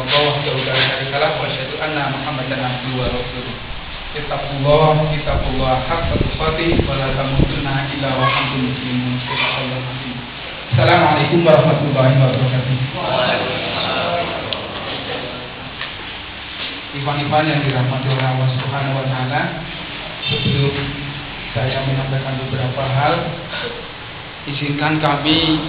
illallah wahdahu la syarika lah wa asyhadu anna Muhammadan abduhu wa rasuluh. Ittaqullah haqqa tuqatih wa la tamutunna illa wa antum muslimun. Assalamualaikum warahmatullahi wabarakatuh. Ikhwan-ikhwan yang dirahmati oleh Allah Subhanahu wa taala, sebelum saya menyampaikan beberapa hal, izinkan kami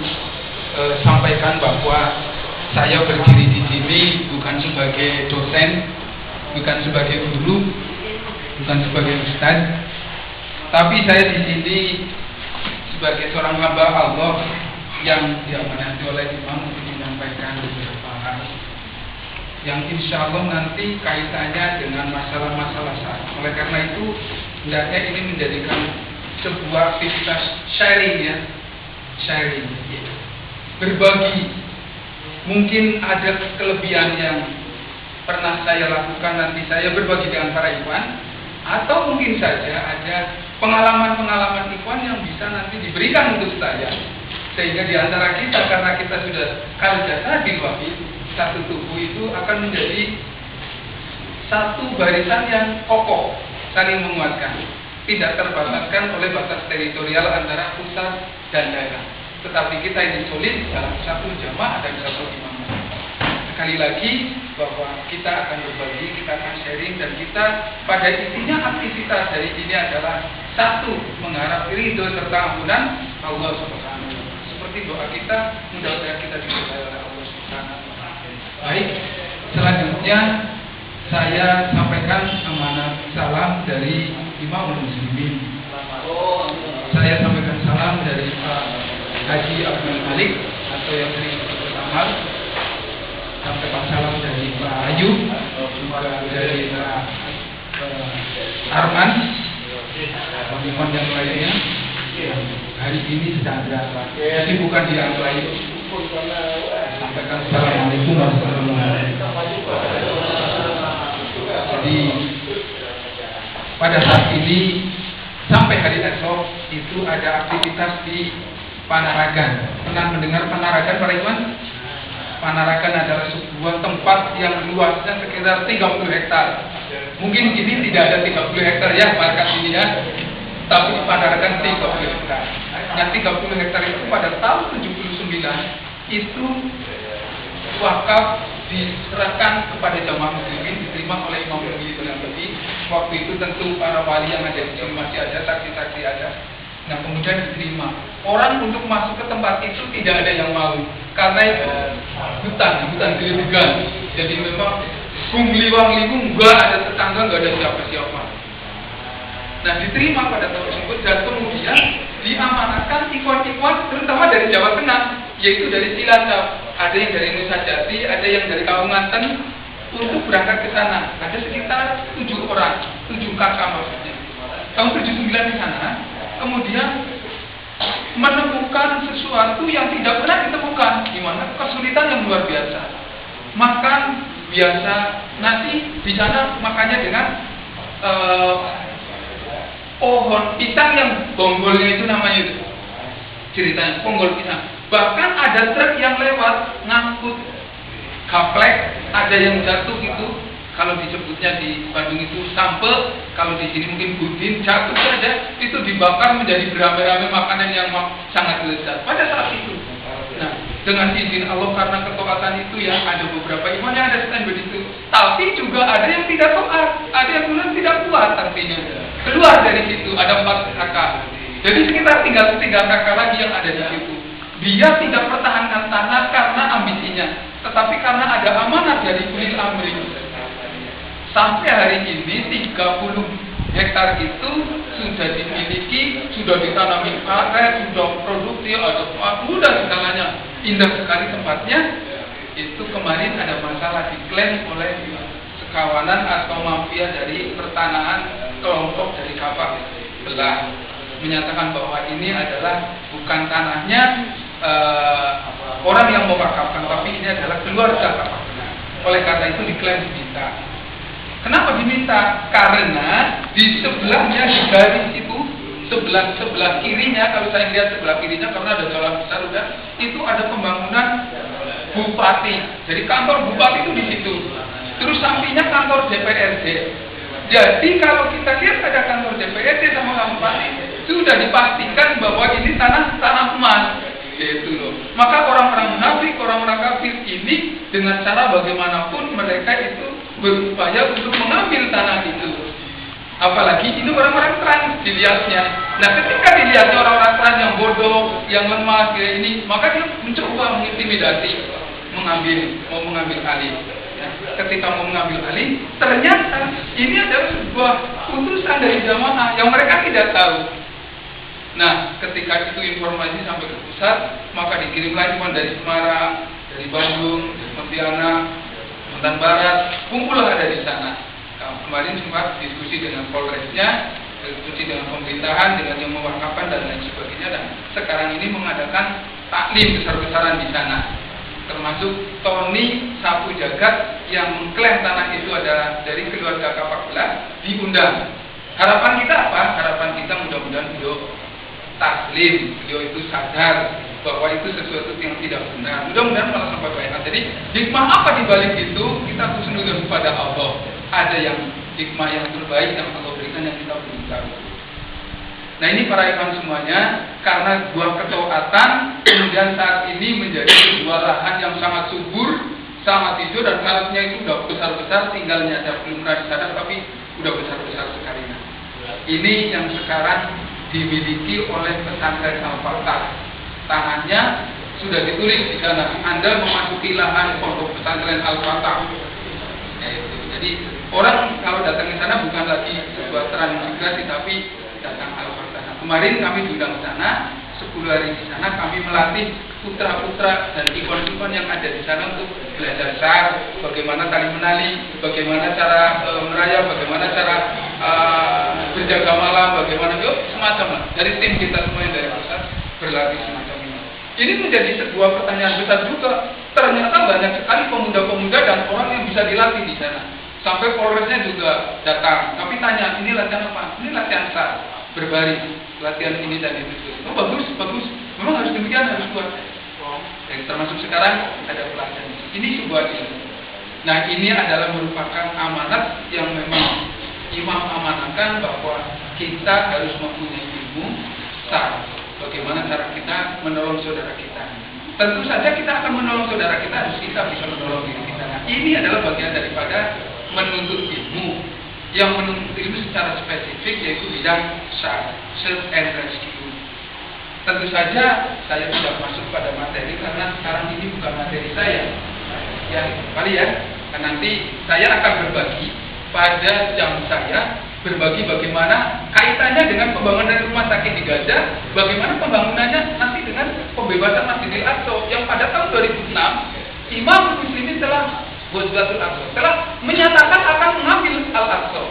sampaikan bahwa saya berdiri di sini bukan sebagai dosen, bukan sebagai guru, bukan sebagai ustaz, tapi saya di sini sebagai seorang hamba Allah yang diamanati oleh imam untuk menyampaikan beberapa hal yang insya Allah nanti kaitannya dengan masalah-masalah saat. Oleh karena itu hendaknya ini menjadikan sebuah aktivitas sharing, ya, sharing, berbagi. Mungkin ada kelebihan yang pernah saya lakukan, nanti saya berbagi dengan para ikhwan, atau mungkin saja ada pengalaman-pengalaman ikhwan yang bisa nanti diberikan untuk saya, sehingga di antara kita, karena kita sudah kal jasadil wahid, satu tubuh itu akan menjadi satu barisan yang kokoh, saling menguatkan, tidak terbataskan oleh batas teritorial antara pusat dan daerah, tetapi kita ini solid dalam satu jamaah dan satu imam. Sekali lagi bahwa kita akan berbagi, kita akan sharing, dan kita pada intinya aktivitas dari ini adalah satu, mengharap ridho serta ampunan Allah Subhanahu wa taala. Seperti doa kita, mudah-mudahan kita diberkahi oleh Allah Subhanahu wa taala. Baik, selanjutnya saya sampaikan amanat salam dari Imam Muslimin. Saya sampaikan salam dari Pak Haji Abdul Malik atau yang sering disebut Amal. Sampaikan salam dari Pak Ayu, dari Pak Arman, teman-teman yang lainnya. Hari ini sedang ada, jadi bukan di lain. Sampaikan assalamualaikum warahmatullahi wabarakatuh. Jadi pada saat ini sampai hari esok itu ada aktivitas di Panaragan. Pernah mendengar Panaragan, para ikhwan? Panaragan adalah sebuah tempat yang luasnya sekitar 30 hektar. Mungkin di sini tidak ada 30 hektar ya, markas ini ya. Tapi di Panaragan 30 hektar. Nah, 30 hektar itu pada tahun 79 itu wakaf diserahkan kepada jamaah muslimin, diterima oleh Imam Muhyiddin Al-Badi. Waktu itu tentu para wali yang ada di sini masih ada, saksi-saksi ada. Nah, kemudian diterima. Orang untuk masuk ke tempat itu tidak ada yang mau, karena itu hutan gelembungan. Jadi memang liwang-liwung, nggak ada tetangga, nggak ada siapa-siapa. Nah, diterima pada tahun tersebut, dan kemudian diamanatkan ikhwan-ikhwan terutama dari Jawa Tengah, yaitu dari Cilacap, ada yang dari Nusa Jati, ada yang dari Kalimantan, untuk berangkat ke sana. Ada sekitar 7 orang, 7 kakak maksudnya. Tahun 79 di sana, kemudian menemukan sesuatu yang tidak pernah ditemukan, di mana kesulitan yang luar biasa. Makan biasa, nasi di sana makannya dengan pohon pisang yang bonggolnya itu namanya itu. Ceritanya bonggol pisang. Bahkan ada truk yang lewat ngangkut gaplek, ada yang jatuh itu. Kalau disebutnya di Bandung itu sampel, kalau di sini mungkin budin, jatuh saja itu dibakar menjadi beramai-ramai makanan yang sangat lezat pada saat itu. Nah, dengan izin Allah, karena ketaatan itu ya, ada beberapa iman yang ada stand begitu. Tapi juga ada yang tidak taat, ada yang kemudian tidak kuat artinya. Keluar dari situ ada 4 kakak. Jadi sekitar tinggal 3 kakak lagi yang ada di situ. Dia tidak pertahankan tanah karena ambisinya, tetapi karena ada amanat dari ulil amri. Sampai hari ini 30 hektar itu sudah dimiliki, sudah ditanami karet, sudah produksi, ada mudah segalanya, indah sekali tempatnya. Itu kemarin ada masalah diklaim oleh sekawanan atau mafia dari pertanahan kelompok dari Kapak Belah, menyatakan bahwa ini adalah bukan tanahnya orang yang mau wakafkan, tapi ini adalah keluarga Kapak Belah. Oleh karena itu diklaim diminta. Kenapa diminta? Karena di sebelahnya, di garis itu, sebelah kirinya, kalau saya lihat sebelah kirinya, karena ada jalan besar udah, itu ada pembangunan bupati. Jadi kantor bupati itu di situ. Terus sampingnya kantor DPRD. Jadi kalau kita lihat ada kantor DPRD sama bupati, sudah dipastikan bahwa ini tanah emas. Gitu loh. Maka orang-orang munafik, orang-orang kafir ini dengan cara bagaimanapun mereka itu berupaya untuk mengambil tanah itu. Apalagi ini orang-orang trans dilihatnya. Nah, ketika dilihatnya orang-orang trans yang bodoh, yang lemah kayak ini, maka dia mencoba mengintimidasi, mau mengambil alih. Ya, ketika mau mengambil alih, ternyata ini adalah sebuah putusan dari jamaah yang mereka tidak tahu. Nah, ketika itu informasi sampai ke pusat, maka dikirimlah iman dari Semarang, dari Bandung, dari Pontianak, Kalimantan Barat, kumpullah ada di sana. Kemarin sempat diskusi dengan Polresnya, diskusi dengan pemerintahan, dengan yang mewakafkan dan lain sebagainya, dan sekarang ini mengadakan taklim besar-besaran di sana. Termasuk Tony Sapu Jagat yang mengklaim tanah itu adalah dari keluarga Kapak Belah diundang. Harapan kita apa? Harapan kita mudah-mudahan beliau taslim, beliau itu sadar bahwa itu sesuatu yang tidak benar. Mudah-mudahan malah sampai baik. Jadi hikmah apa di balik itu kita harus menunggu kepada Allah. Ada yang hikmah yang terbaik yang Allah berikan yang kita belum tahu. Nah, ini para ikhwan semuanya, karena buah ketaatan kemudian saat ini menjadi sebuah lahan yang sangat subur, sangat hijau, dan karetnya itu udah besar-besar, tinggalnya ada belum pernah disadar tapi udah besar-besar sekali. Ini yang sekarang dimiliki oleh pesantren Al-Fatah. Tanahnya sudah ditulis di sana. Anda memasuki lahan pondok pesantren Al-Fatah. Jadi orang kalau datang ke sana bukan lagi sebuah transmigrasi, tapi datang Al-Fatah. Kemarin kami diundang ke sana, 10 hari di sana kami melatih putra-putra dan ikon-ikon yang ada di sana untuk belajar syar, bagaimana tali menali, bagaimana cara merayap, bagaimana cara berjaga malam, bagaimana semacam dari tim kita semua yang dari pusat berlatih semacam ini. Ini menjadi sebuah pertanyaan besar juga. Ternyata banyak sekali pemuda-pemuda dan orang yang bisa dilatih di sana. Sampai Polresnya juga datang. Tapi tanya, ini latihan apa? Ini latihan syar, berbaris, latihan ini dan itu. Oh, bagus. Memang harus demikian, harus kuat. Dan termasuk sekarang ada pelatihan. Ini sebuah ilmu. Nah, ini adalah merupakan amanat yang memang imam amanahkan bahwa kita harus mempunyai ilmu syar. Bagaimana cara kita menolong saudara kita. Tentu saja kita akan menolong saudara kita, harus kita bisa menolong diri kita. Nah, ini adalah bagian daripada menuntut ilmu. Yang menuntut ilmu secara spesifik yaitu bidang syar, search and rescue. Tentu saja saya tidak masuk pada materi karena sekarang ini bukan materi saya. Ya, kali ya. Dan nanti saya akan berbagi pada jam saya, berbagi bagaimana kaitannya dengan pembangunan rumah sakit di Gaza, bagaimana pembangunannya nanti dengan pembebasan Masjidil Aqsa yang pada tahun 2006 Imam Muslimin telah Ghazwatul Aqsa telah menyatakan akan mengambil Al-Aqsa.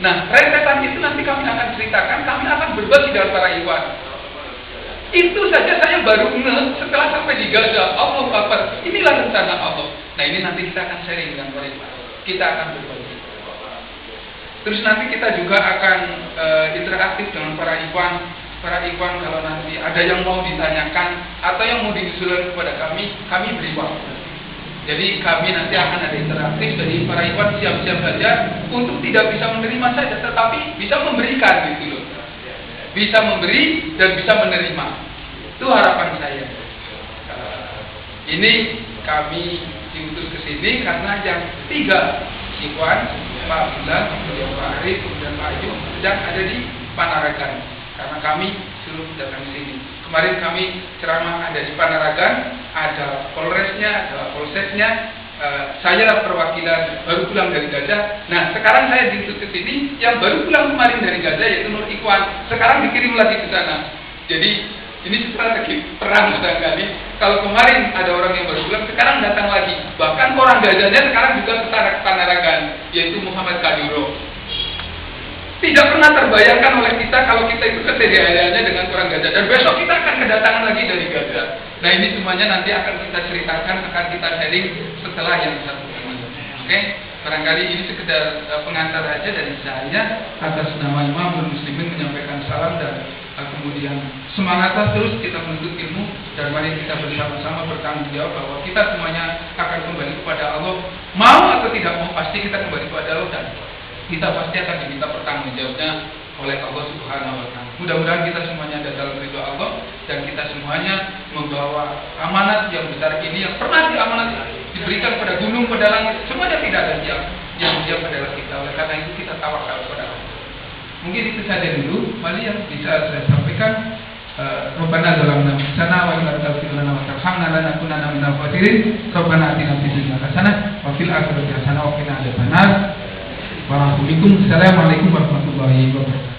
Nah, rentetan itu nanti kami akan ceritakan, kami akan berbagi dengan para ikhwan. Itu saja saya baru setelah sampai di Gaza. Allahu Akbar. Inilah rencana Allah. Nah, ini nanti kita akan sharing dengan para ikhwan. Kita akan berbagi. Terus nanti kita juga akan interaktif dengan para ikhwan. Para ikhwan kalau nanti ada yang mau ditanyakan atau yang mau diusulkan kepada kami beri waktu. Jadi kami nanti akan ada interaktif. Jadi para ikhwan siap-siap saja untuk tidak bisa menerima saja, tetapi bisa memberikan gitu loh. Bisa memberi dan bisa menerima. Itu harapan saya. Ini kami diutus ke sini karena yang 3 ikhwan, Pak Abdullah, kemudian Pak Arif, kemudian Pak Ayu sedang ada di Panaragan. Karena kami suruh datang ke sini. Kemarin kami ceramah ada di Panaragan, ada Polresnya, ada Polsesnya. Saya perwakilan baru pulang dari Gaza. Nah, sekarang saya diutus ke sini. Yang baru pulang kemarin dari Gaza yaitu Nur Ikhwan. Sekarang dikirim lagi ke sana. Jadi ini strategi perang sekali. Kalau kemarin ada orang yang baru pulang, sekarang datang lagi. Bahkan orang Gazanya sekarang juga ke Panaragan, yaitu Muhammad Kadiro. Tidak pernah terbayangkan oleh kita kalau kita itu kesediaannya dengan orang Gaza. Dan besok kita akan kedatangan lagi dari Gaza. Nah, ini semuanya nanti akan kita ceritakan, akan kita sharing setelah yang satu ini. Oke? Barangkali ini sekedar pengantar aja dari saya atas nama Imam Muslimin menyampaikan salam dan kemudian semangatlah terus kita menuntut ilmu, dan mari kita bersama-sama bertanggung jawab bahwa kita semuanya akan kembali kepada Allah. Mau atau tidak mau, pasti kita kembali kepada Allah, dan kita pasti akan diminta pertanggungjawabnya oleh Allah Subhanahu wa Ta'ala. Mudah-mudahan kita semuanya ada dalam ridho Allah, dan kita semuanya membawa amanat yang besar ini yang pernah diberikan pada gunung, pada langit, semuanya tidak ada yang adalah kita. Oleh karena itu kita tawakal kepada Allah. Mungkin itu saja dulu, mari yang bisa saya sampaikan. Rabbana zalamna anfusana wa in lam taghfir lana wa tarhamna lanakunanna minal khasirin. Rabbana atina fid dunya hasanah wa fil akhirati hasanah wa qina adzabannar. Assalamualaikum warahmatullahi wabarakatuh.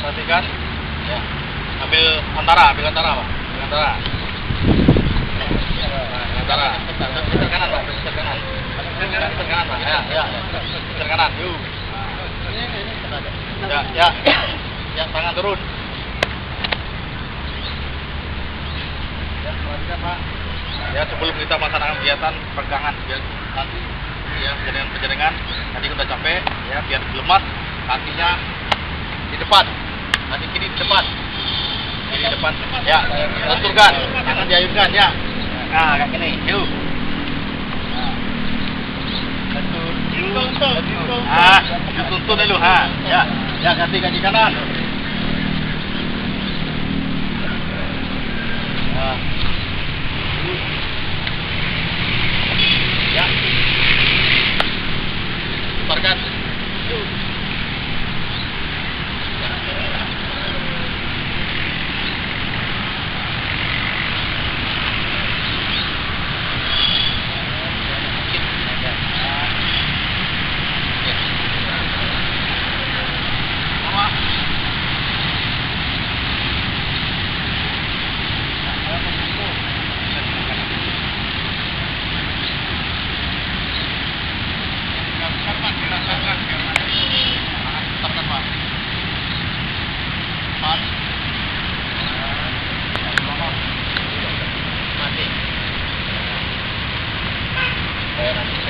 Perhatikan, ya. Ambil antara, Pak. Geser kanan, Pak. Geser kanan, Pak. Geser kanan, yuk. Ya, tangan turun. Ya, perhatikan, Pak. Ya, sebelum kita melaksanakan kegiatan pegangan, biar nanti ya penjaringan nanti kita capek, ya biar lemas, kakinya di depan. Nanti kiri di depan, ya, tenturkan, jangan diayunkan, ya. Nah, kayak gini, yuk. Dituntun dulu, ya, ganti kaki kanan. Ya, putarkan.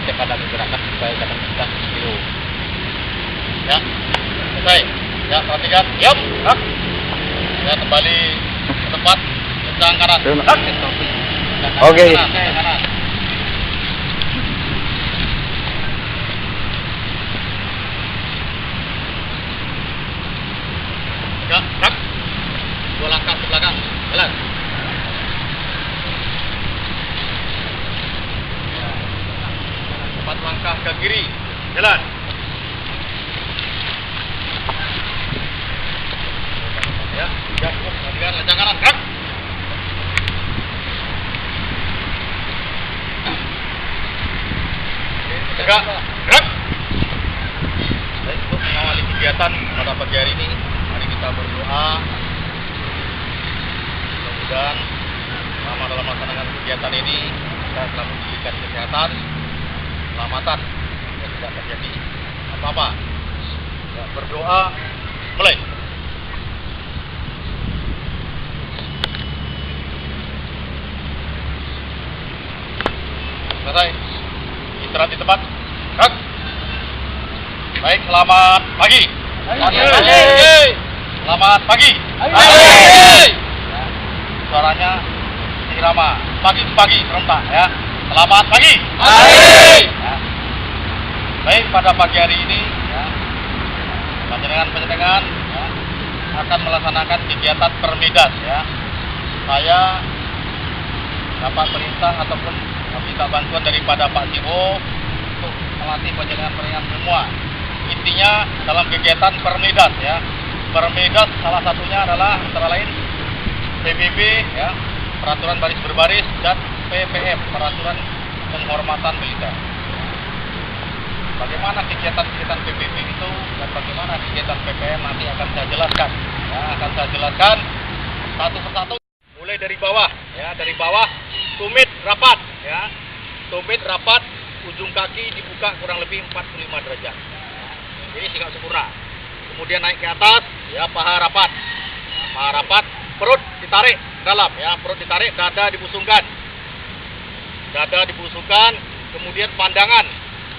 Kecepatan gerakan supaya kadang kita kecil. Ya, selesai. Ya, perhatikan. Yup. Ya, kembali ke tempat. Kencang kanan. Oke. Kanan. Ya, gerak. 2 langkah ke belakang. Jalan. 4 langkah ke kiri, jalan. Ya, perhatikan lencang kanan, gerak. Tegak, gerak. Baik, untuk mengawali kegiatan pada pagi hari ini, mari kita berdoa. Mudah-mudahan selama dalam melaksanakan kegiatan ini kita telah diberikan kesehatan, keselamatan, dan tidak terjadi apa-apa. Ya, Berdoa, mulai. Selesai. Istirahat di tempat. Gerak. Baik, selamat pagi. Selamat pagi. Suaranya irama. Pagi serentak ya. Selamat pagi. Ya. Baik, pada pagi hari ini ya, panjenengan ya, akan melaksanakan kegiatan permidas ya. Saya dapat perintah ataupun minta bantuan daripada Pak Siwo untuk melatih panjenengan semua. Intinya dalam kegiatan permidas ya. Permidas salah satunya adalah antara lain PBB ya, peraturan baris berbaris, dan PPM, peraturan penghormatan militer. Bagaimana kegiatan PBB itu dan bagaimana kegiatan PPM nanti akan saya jelaskan. Ya, akan saya jelaskan satu persatu. Mulai dari bawah, ya, dari bawah tumit rapat, ya, tumit rapat, ujung kaki dibuka kurang lebih 45 derajat. Ini sikap sempurna. Kemudian naik ke atas, ya, paha rapat, perut ditarik ke dalam, ya, perut ditarik, dada dibusungkan, kemudian pandangan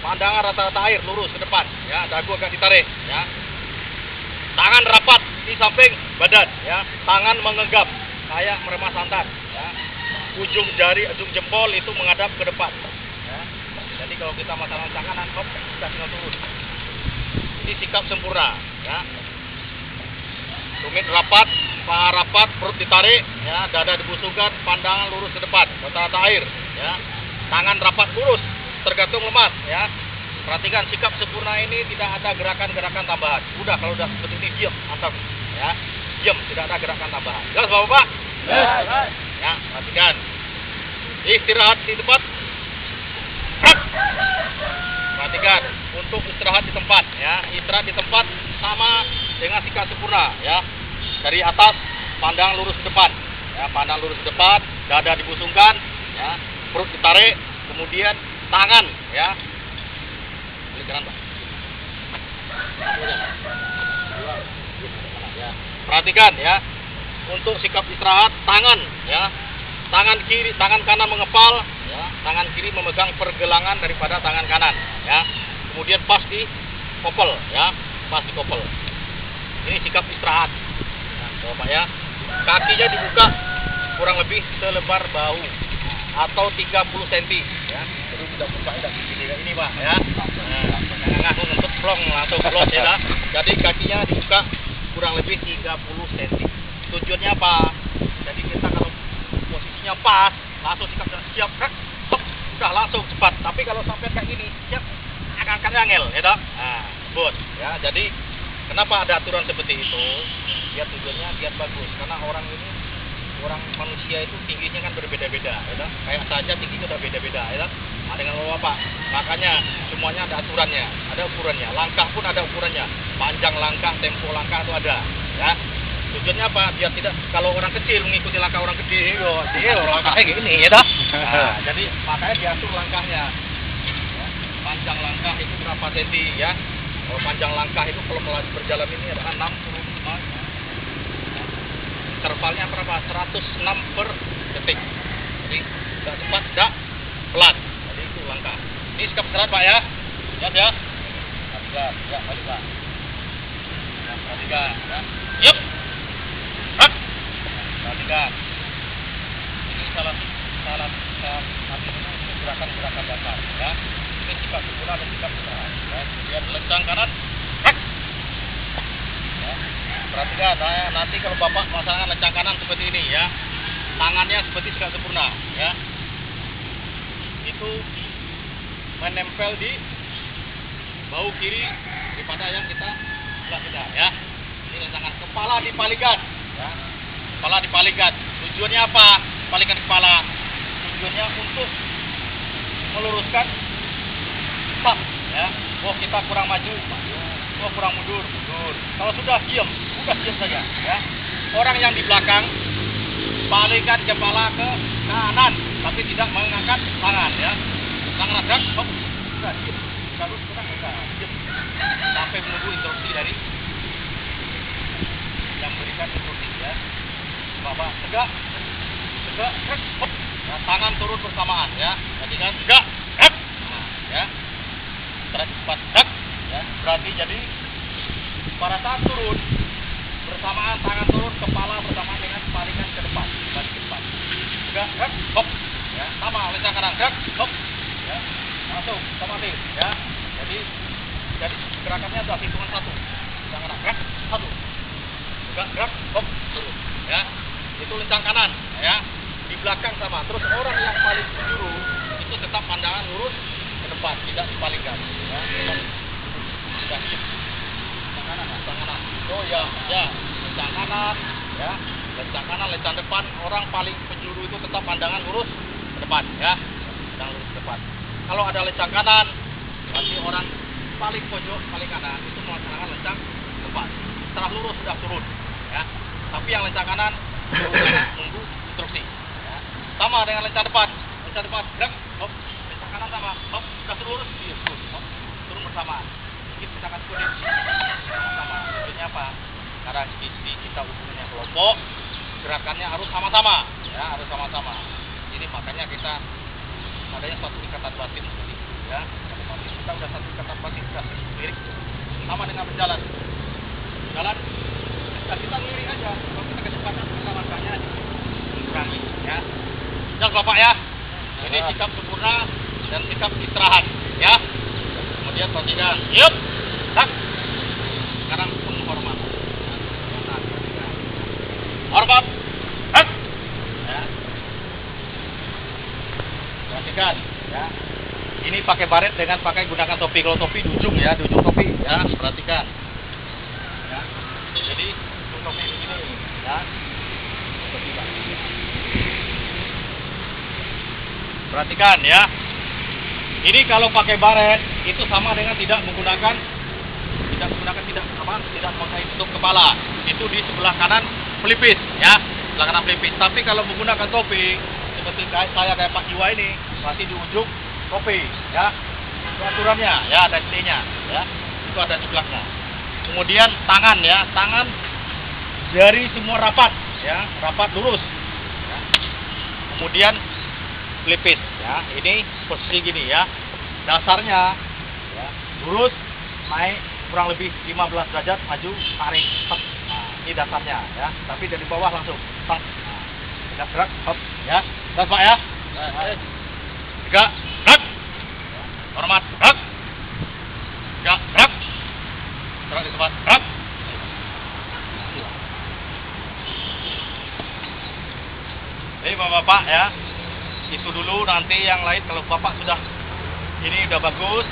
rata-rata air lurus ke depan, ya, dagu agak ditarik, ya. Tangan rapat di samping badan, ya, tangan mengenggam kayak meremah santan, ya. Ujung jempol itu menghadap ke depan, ya. Jadi kalau kita masalah tangan, kita tinggal turun. Ini sikap sempurna, ya. Tumit rapat, paha rapat, perut ditarik, ya, dada dibusungkan, pandangan lurus ke depan, rata-rata air, ya. Tangan rapat lurus, tergantung lemas, ya. Perhatikan sikap sempurna ini tidak ada gerakan-gerakan tambahan. Udah, kalau udah seperti ini diam, antam, ya. Diam, tidak ada gerakan tambahan. Jelas Bapak? Yes. Ya, perhatikan. Istirahat di tempat. Perhatikan, untuk istirahat di tempat, ya. Istirahat di tempat sama dengan sikap sempurna, ya. Dari atas pandang lurus ke depan, ya, pandang lurus ke depan, dada dibusungkan, ya, perut ditarik, kemudian tangan, ya. Perhatikan, ya. Untuk sikap istirahat, tangan, ya. Tangan kanan mengepal, ya. Tangan kiri memegang pergelangan daripada tangan kanan, ya. Kemudian pas di kopel, ya. Pas di kopel. Ini sikap istirahat. Nah, Bapak, ya. Kakinya dibuka kurang lebih selebar bahu atau 30 cm, ya. Jadi tidak buka ini, Pak, ya. Nah, untuk plong langsung plong, ya. Jadi kakinya dibuka kurang lebih 30 cm. Tujuannya apa? Jadi kita kalau posisinya pas, langsung siap, udah langsung cepat. Tapi kalau sampai kayak gini, siap akan angel, ya, toh? Nah, bos, ya. Jadi kenapa ada aturan seperti itu? Biar tujuannya biar bagus. Karena orang manusia itu tingginya kan berbeda-beda, ya, toh? Kayak saja tingginya udah beda-beda, ya, toh? Nah, dengan Bapak, makanya semuanya ada aturannya, ada ukurannya. Langkah pun ada ukurannya. Panjang langkah, tempo langkah itu ada, ya. Tujuannya apa? Biar tidak, kalau orang kecil mengikuti langkah orang gede, langkahnya gini, ya, toh? Nah, jadi makanya diatur langkahnya. Ya. Panjang langkah itu berapa senti, ya? Kalau panjang langkah itu kalau berjalan ini adalah 65. Intervalnya berapa? 106 per detik. Jadi tidak cepat, tidak pelan. Jadi itu langkah. Ini sikap istirahat, Pak, ya. Ya, ya. Perhatikan, ya, perhatikan. Ya, perhatikan, ya. Yup. Perhatikan. Ini salah gerakan-gerakan dasar, ya. Ini sikap sempurna dan sikap istirahat, ya. Kemudian lencang kanan. Ya. Perhatikan, nanti kalau Bapak melaksanakan lencang kanan seperti ini, ya. Tangannya seperti sikap sempurna, ya. Itu menempel di bahu kiri daripada yang kita sebelah kita, ya. Ini lencangan, kepala dipalingkan, ya. Kepala dipalingkan. Tujuannya apa? Palingkan kepala. Tujuannya untuk meluruskan pas, ya. Oh, kita kurang maju, oh, kurang mundur. Kalau sudah diam saja, ya. Orang yang di belakang palingkan kepala ke kanan, tapi tidak mengangkat tangan, ya. Tangan agak, sudah diam. Tegak lurus tenang, diam. Sampai menunggu instruksi dari yang memberikan instruksi ya. Bahwa tegak, hop. Ya, tangan turun bersamaan ya. Jadi kan tegak, nah, ya. Terus cepat, ya. Berarti jadi pada saat turun bersamaan tangan turun, kepala bersamaan dengan palingan ke depan, balik ke depan. Tegak, hop. Ya, sama lencang kanan, hop. Ya. Langsung otomatis ya. Jadi gerakannya sudah hitungan 1. Lencang kanan, 1. Tegak, hop, turun. Ya. Itu lencang kanan ya. Di belakang sama. Terus orang yang paling penjuru itu tetap pandangan lurus ke depan, tidak dipalingkan ya. Tidak diem. Lencang kanan. Oh ya, lencang kanan ya. Lencang kanan, lencang depan, orang paling penjuru itu tetap pandangan lurus ke depan ya. Pandangan lurus ke depan. Kalau ada lencang kanan, berarti orang paling pojok, paling kanan itu melaksanakan lencang depan. Setelah lurus sudah turun ya. Tapi yang lencang kanan nunggu instruksi ya. Sama dengan lencang depan, gerak, hop, lencang kanan sama, hop, sudah lurus, turun bersamaan. Sedikit misalkan kuning, sama. Tujuannya apa? Karena di kita hubungannya kelompok, gerakannya harus sama-sama, ya, harus sama-sama. Jadi makanya kita adanya suatu ikatan batin seperti itu, ya. Kita udah satu ikatan batin, sudah lirik, sama dengan berjalan. Jalan, kita lirik aja. Kalau kita kecepatan, kita langkahnya dikurangi, ya. Jelas Bapak ya. Ini sikap sempurna dan sikap istirahat, ya. Kemudian perhatikan, yup, tak. Sekarang penghormatan. Hormat, hak. Ya. Perhatikan, ya. Ini pakai baret dengan pakai gunakan topi. Kalau topi di ujung ya, di ujung topi, ya. Perhatikan. Ya. Jadi ujung topi begini, ya. Topi, Pak. Perhatikan ya. Ini kalau pakai baret itu sama dengan tidak menggunakan pakai tutup kepala. Itu di sebelah kanan pelipis ya. Sebelah kanan pelipis. Tapi kalau menggunakan topi seperti saya kayak Pak Jiwa ini, masih di ujung topi ya. Itu aturannya ya, ada C-nya ya. Itu ada di belakang. Kemudian tangan ya, tangan dari semua rapat ya, rapat lurus. Ya. Kemudian pelipis ya, ini posisi gini ya, dasarnya ya, lurus naik kurang lebih 15 derajat maju tarik hop. Nah, ini dasarnya ya, tapi dari bawah langsung hop. Nah, tidak gerak hop ya, terus Pak ya, tiga gerak, hormat gerak, tiga gerak, gerak di tempat gerak. Jadi Bapak-bapak ya, itu dulu, nanti yang lain kalau Bapak sudah ini udah bagus,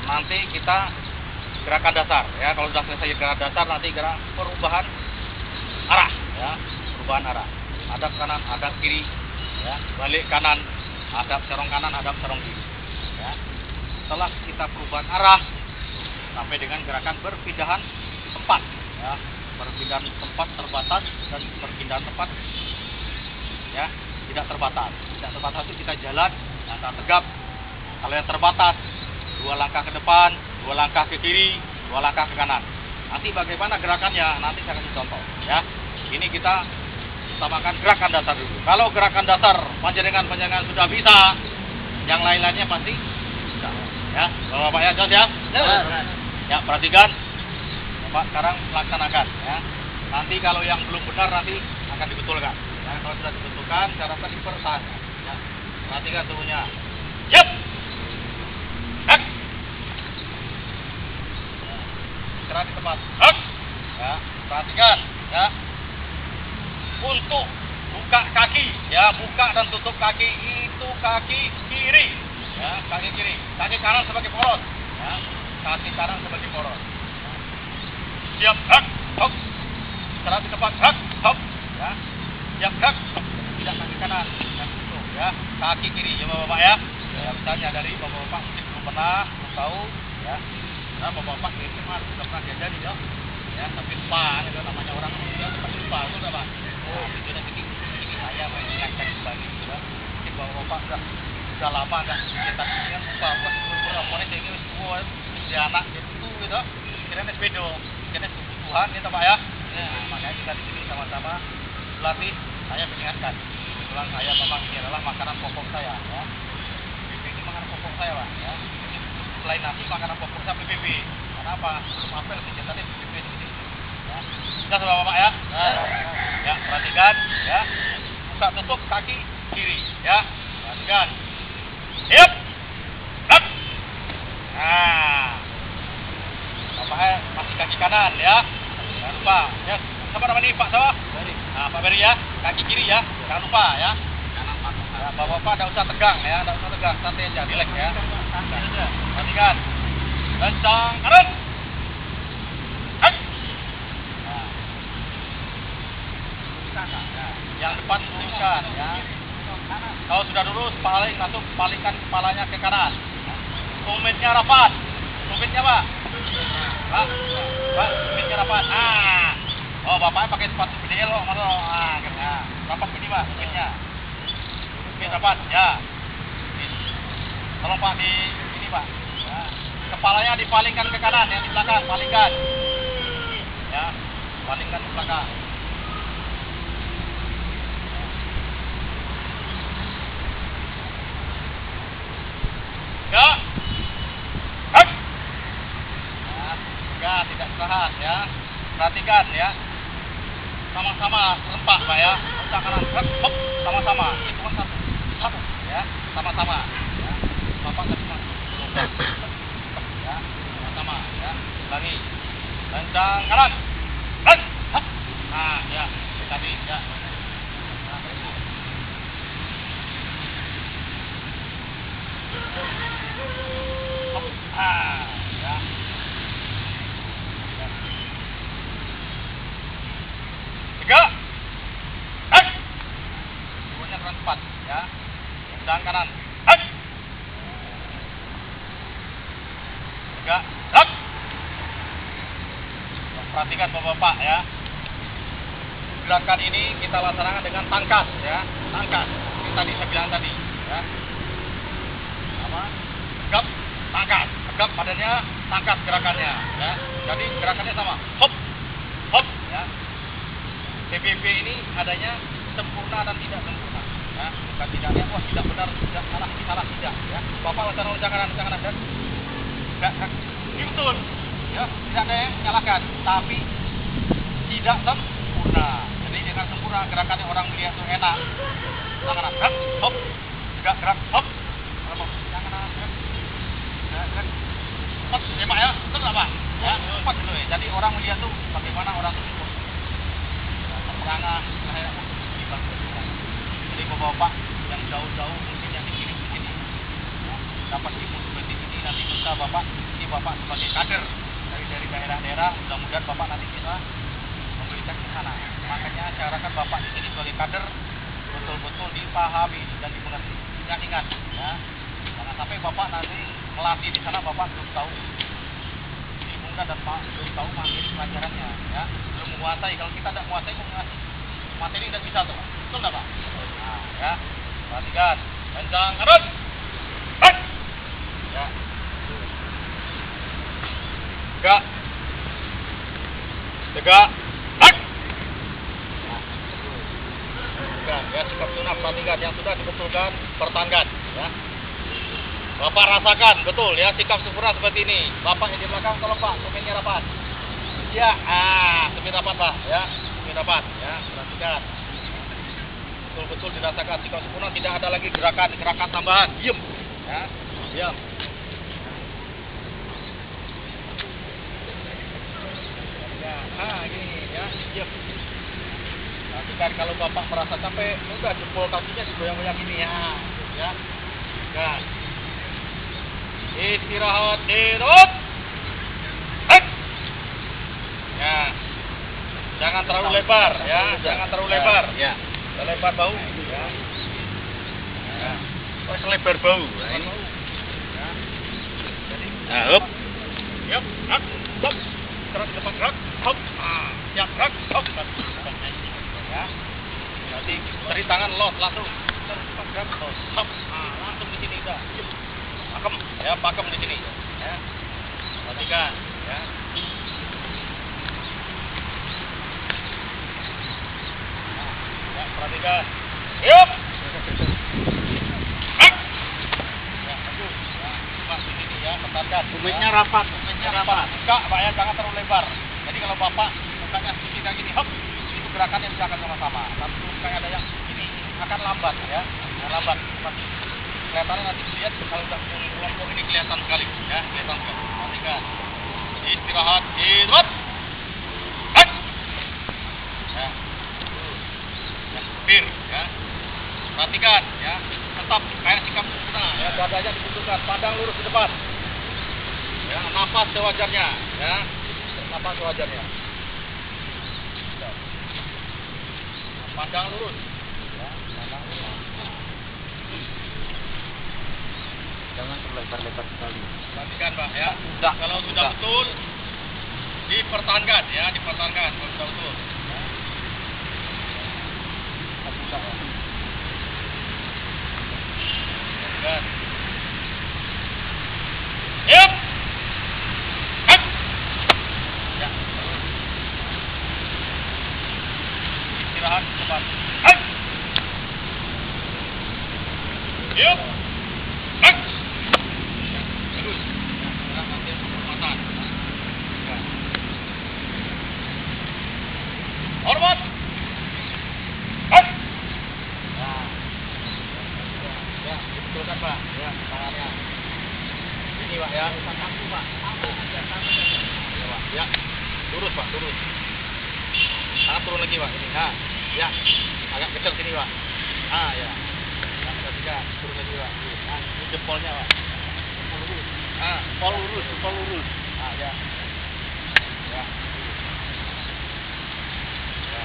nanti kita gerakan dasar ya. Kalau sudah selesai gerakan dasar, nanti gerak perubahan arah ya, perubahan arah, hadap kanan, hadap kiri ya, balik kanan, hadap serong kanan, hadap serong kiri ya. Setelah kita perubahan arah sampai dengan gerakan perpindahan tempat ya, perpindahan tempat terbatas dan perpindahan tempat ya tidak terbatas. Tidak terbatas itu kita jalan langkah tegap. Kalau yang terbatas 2 langkah ke depan, 2 langkah ke kiri, 2 langkah ke kanan. Nanti bagaimana gerakannya, nanti saya kasih contoh ya. Ini kita samakan gerakan dasar dulu. Kalau gerakan dasar panjenengan sudah bisa, yang lain-lainnya pasti bisa ya. Bapak ya, jelas ya. Ya, perhatikan. Bapak sekarang laksanakan ya. Nanti kalau yang belum benar nanti akan dibetulkan. Ya, kalau sudah dibetulkan, cara tadi pertahan. Ya. Perhatikan suhunya. Yep. Hak. Istirahat di tempat. Hak. Ya, perhatikan. Ya. Untuk buka kaki, ya, buka dan tutup kaki itu kaki kiri. Ya, kaki kiri. Kaki kanan sebagai poros. Ya. Kaki kanan sebagai poros. Siap. Hak. Hop. Istirahat di tempat. Hak. Hop. Ya. Siap gerak, tidak kaki kanan, ya, kaki kiri ya Bapak ya. Ya misalnya dari Bapak mungkin belum pernah tahu, ya. Nah Bapak ini mah sudah pernah diajari ya, tapi lupa, itu namanya orang ya, tapi lupa itu Bapak. Oh itu nanti saya mengingatkan kembali, ya. Mungkin Bapak sudah udah lama nggak kegiatan ini kan lupa buat beberapa ini kayak gini semua si anak itu gitu kira-kira bedo kira kebutuhan gitu Pak ya. Makanya kita di sini sama-sama berlatih. Saya mengingatkan kebetulan saya memang ini adalah makanan pokok saya ya. PBB ini makanan pokok saya Pak ya. Selain nasi makanan pokok saya PBB. Karena apa? Apel kegiatannya PBB di sini ya. Sudah sama Bapak ya. Ya perhatikan ya. Buka tutup kaki kiri ya. Perhatikan. Siap. Up. Nah. Bapaknya masih kaki kanan ya. Jangan lupa ya. Siapa nama ini Pak siapa? Nah, Pak Beri ya. Kaki kiri ya. Jangan lupa ya. Ya, Bapak-bapak tidak usah tegang ya. Tidak usah tegang. Santai aja. Relax ya. Perhatikan. Kencang kanan. Up. Nah. Yang depan luruskan ya. Kalau sudah lurus, langsung palingkan kepalanya ke kanan. Tumitnya rapat. Tumitnya Pak. Pak, tumitnya rapat. Ah. Oh, bapaknya pakai sepatu gede loh, masuk. Ah, kena. Rapat ini Pak, tumitnya. Tumit rapat, ya. Tolong Pak di ini Pak. Ya. Kepalanya dipalingkan ke kanan, yang di belakang, palingkan. Ya, palingkan ke belakang. Ya. Hek. Ya, tidak istirahat ya. Perhatikan ya. Sama-sama lempak Pak ya. Kencang kanan, hek, hop, sama-sama. Hitungan satu. Satu ya. Sama-sama ya. Bapak tadi masuk. Ya. Sama-sama ya. Ulangi. Kencang kanan. Hek, hop. Nah, ya. Tadi ya. Nah, itu. Ah, ya. Tiga. Hek. Turunnya kurang cepat ya. Kencang kanan. Hek. Tiga. Hek. Perhatikan Bapak-bapak ya. Gerakan ini kita laksanakan dengan tangkas ya. Tangkas. Ini tadi saya bilang tadi ya. Apa? Tegap, tangkas. Tegap badannya, tangkas gerakannya ya. Jadi gerakannya sama. Hop. Hop ya. PBB ini adanya sempurna dan tidak sempurna ya. Bukan tidaknya wah tidak benar, tidak salah, ini salah tidak ya. Bapak laksanakan jangan dan enggak ini betul ya. Tidak ada yang menyalahkan, tapi tidak sempurna. Jadi dengan sempurna gerakannya orang melihat itu enak. Tangan gerak, hop. Juga gerak, hop. Jangan gerak. Gerak. Cepat ya Pak ya, betul nggak Pak? Ya, cepat gitu ya. Jadi orang melihat tuh bagaimana orang itu terperangah, kayak ini bagus. Jadi bapak-bapak yang jauh-jauh mungkin yang dikirim ke sini ya, dapat ilmu seperti ini nanti bisa bapak, ini bapak sebagai kader dari daerah-daerah, mudah-mudahan bapak nanti bisa memberikan ke sana. Makanya saya harapkan bapak di sini sebagai kader betul-betul dipahami dan dimengerti. Ingat-ingat ya. Jangan sampai bapak nanti melatih di sana bapak belum tahu ilmunya dan belum tahu materi pelajarannya ya, belum menguasai. Kalau kita tidak menguasai materi tidak bisa tuh, betul nggak Pak? Nah, ya perhatikan kencang kanan, ya tegak tegak ya, sikap sunnah perhatikan yang sudah dibetulkan pertanggan ya. Bapak rasakan betul ya sikap sempurna seperti ini. Bapak yang di belakang tolong Pak, tumitnya rapat. Ya, tumit rapat Pak ya, tumit rapat ya, perhatikan. Betul-betul dirasakan sikap sempurna, tidak ada lagi gerakan tambahan. Diam ya, diam. Ya, gini ya, diam. Perhatikan kalau Bapak merasa capek, udah jempol kakinya digoyang-goyang gini ya. Kan. Istirahat dirut. Hek. Ya. Jangan terlalu lebar ya, jangan terlalu lebar. Ya. Lebar bau ya. Ya. Oh, selebar bau. Nah, ini. Ya. Jadi, hop. Yuk, hop. Hop. Terus depan gerak. Hop. Siap gerak. Hop. Ya. Jadi dari tangan los langsung. Terus depan gerak. Hop. Langsung di sini. ya, pakem di sini. Ya. Perhatikan, ya. Ya, perhatikan. Yuk. Ya, maju. Ya, Pak di sini ya, pertahankan. Tumitnya rapat. Buka, Pak ya, jangan terlalu lebar. Jadi kalau Bapak mukanya sedikit kayak gini, hop, itu gerakannya bisa akan sama-sama. Tapi kayak ada yang ini akan lambat ya, lambat. Pasti kelihatannya nanti dilihat kalau udah kelompok ini kelihatan sekali, ya, kelihatan sekali. Perhatikan. Istirahat, istirahat. Ya. Ya, supir, ya. Perhatikan, ya. Tetap kayak sikap kita, ya, dadanya dibutuhkan, pandang lurus ke depan. Ya, nafas sewajarnya, ya. Nafas sewajarnya. Pandang lurus. Ya, pandang lurus. Jangan terlebar-lebar sekali. Perhatikan, Pak, ya. Kalau sudah betul, dipertahankan, ya, dipertahankan. Kalau sudah betul. Ya. Perhatikan. Yuk. Ya. Istirahat cepat. Yuk. Terus. Ya, nanti penghormatan. Ya. Hormat. Ya, dibetulkan, Pak. Ya, tangannya. Ini, Pak, ya. Kaki, Pak. Ya, Pak. Ya. Lurus, Pak, lurus. Tangan turun lagi, Pak. Ini. Nah, ya. Agak kecil sini, Pak. Ah, ya. Nah, perhatikan. Turun lagi, Pak. Nah, ini jempolnya, Pak. Jempol lurus. Ah, jempol lurus, jempol lurus. Ah, ya. Ya. Ya.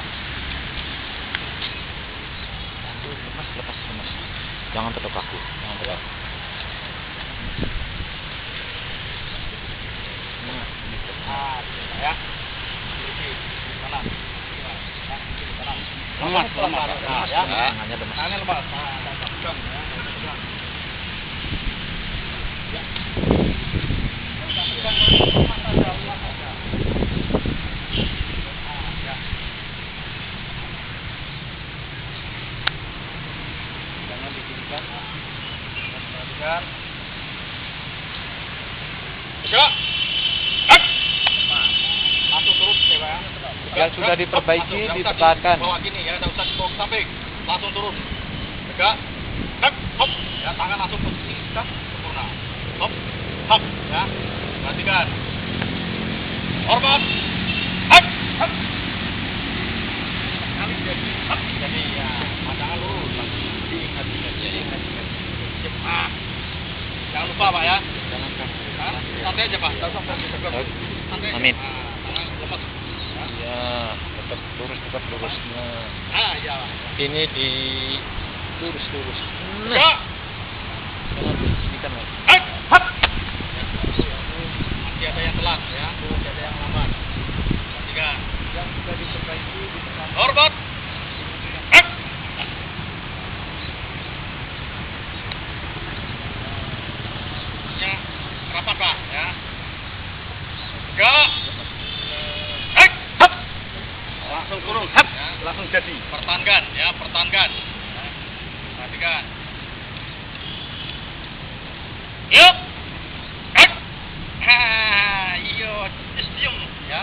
Lepas. Jangan tetok kaku. Jangan tetok. Nah, ini. Ah, ya. Kiri, kanan. Nah, kiri, kanan. Lemas. Nah, ya. Tangannya lemas. Tangan lepas. Nah, nggak usah pegang, ya. Nggak usah pegang. Ya. Nggak usah pegang, lemas saja, lemas saja. Ah, ya. Jangan dikirikan. Perhatikan. Gerak. Langsung turun, ya, Pak. Yang sudah diperbaiki, Langsung, nggak usah dipertahankan. dibawa gini ya, nggak usah dibawa ke samping. Langsung turun. Tegak. Hak, hop. Ya, tangan langsung posisi sudah sempurna. Hop, hop, ya. Perhatikan. Hormat. Hak, hak. Kali jadi, hak. Jadi ya, pandangan lurus. Ingat. Ah. Jangan lupa, Pak, ya. Jangan kaku. Hah? Santai aja, Pak. Nggak usah fokus. Santai aja. Amin. Ah, tangan lepas. Ya. Ya, tetap lurus. Nah, Ah, iya, Pak. ini di lurus. Nah, Tegak. jangan disinikan lagi. Hak, hak. Masih ada yang telat, ya. Masih ada yang lambat. Perhatikan. Yang sudah diperbaiki, dipertahankan. Hormat. Hak. Nya rapat, Pak, ya. Tegak. Hak. Hak. Langsung turun. Hak. Ya. Langsung jadi. Pertahankan, ya, pertahankan. Ya. Perhatikan. Yuk. Hak. Ha, iyo, diam, ya.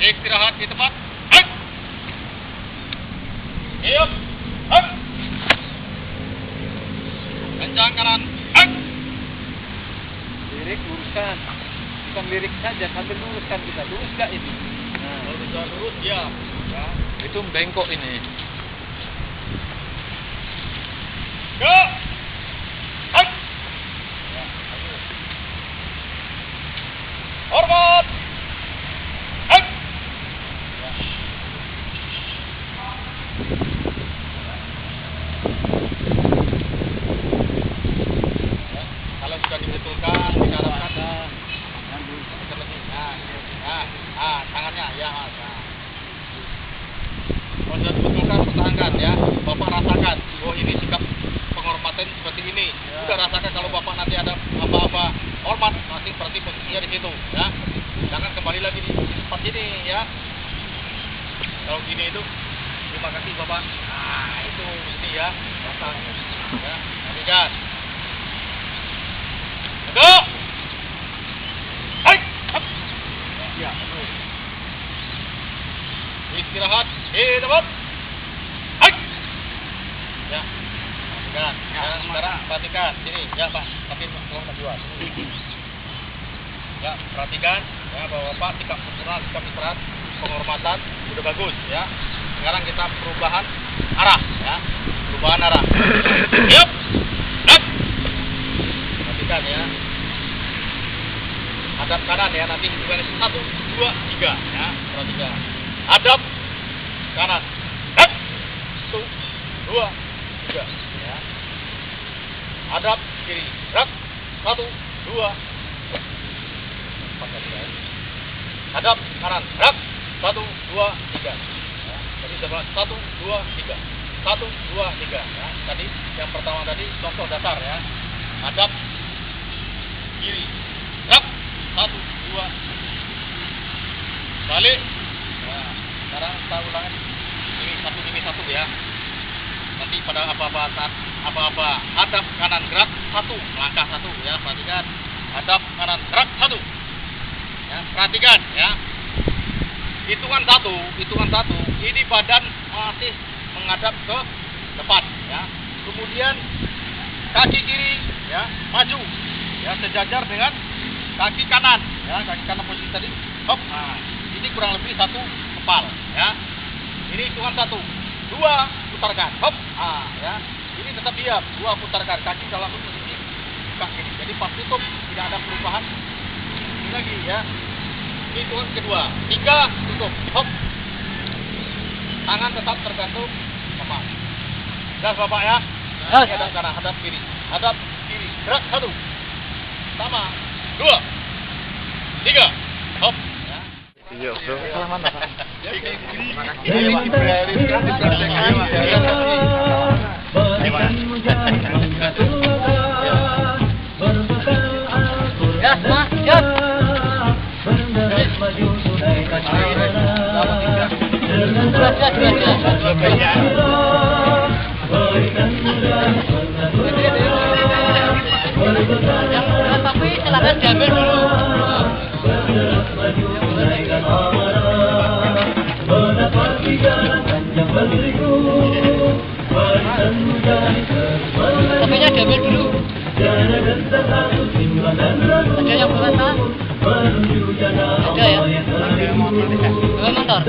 Istirahat di tempat. Hak. Yuk. Hak. Kencang kanan. Hak. Lirik luruskan. Bukan lirik saja, sambil luruskan kita. Lurus gak ini? Nah, Kalau sudah lurus, diam. Ya. itu bengkok ini. Go. Hak. Ya, ayo. Hormat. Hak. Ya. Ya, kalau sudah dibetulkan, diharapkan tangannya ya, Mas. Nah. Kalau sudah dibetulkan, pertahankan ya. Bapak rasakan, oh ini sikap penghormatan seperti ini. Udah rasakan kalau Bapak nanti ada apa-apa hormat, nanti berarti posisinya di situ, ya. Jangan kembali lagi di tempat ini, ya. Kalau gini itu, terima kasih Bapak. Nah, itu ini ya, rasakan. Ya, perhatikan. Tegak. Hai. Hap. Ya, terus. Istirahat di tempat. Hai. Ya. Perhatikan. Ya, sekarang perhatikan. Sini, ya Pak. Tapi tolong berdua. Ya, perhatikan. Ya, bahwa Bapak sikap sempurna, sikap istirahat, penghormatan udah bagus, ya. Sekarang kita perubahan arah, ya. Perubahan arah. Yuk. Nak. Perhatikan ya. Hadap kanan ya, nanti hitungan 1, 2, 3 ya. Perhatikan. Hadap kanan. 1, 2, 3 ya. Hadap kiri. 1, 2, 4 kali ya. Hadap kanan. 1, 2, 3 ya. Jadi coba 1, 2, 3. 1, 2, 3 ya. Tadi yang pertama tadi contoh dasar ya. Hadap kiri. 1, 2 balik. Nah, sekarang kita ulangi ini satu ya. Nanti pada apa-apa hadap kanan gerak 1, langkah 1 ya. Perhatikan. Hadap kanan gerak 1 ya. Perhatikan ya. Hitungan satu ini badan masih menghadap ke depan ya. Kemudian kaki kiri ya maju ya sejajar dengan kaki kanan ya. Kaki kanan posisi tadi hop. Nah, ini kurang lebih 1 kepal ya. Ini hitungan 1, 2 putarkan hop. Nah, ya. Ini tetap diam, 2 putarkan kaki dalam posisi buka ini. Jadi pas tutup tidak ada perubahan ini lagi ya. Ini hitungan kedua, 3 tutup hop. Tangan tetap tergantung kepala. Jelas Bapak ya. Nah, hadap kanan, hadap kiri, gerak 1, sama 2, 3 hop ya. Iya, bro. Salaman Bapak. Ya, Mas. Ya. Tapi silakan diambil dulu. Kopinya diambil dulu. Ada yang berasa? Ada ya? Dua motor.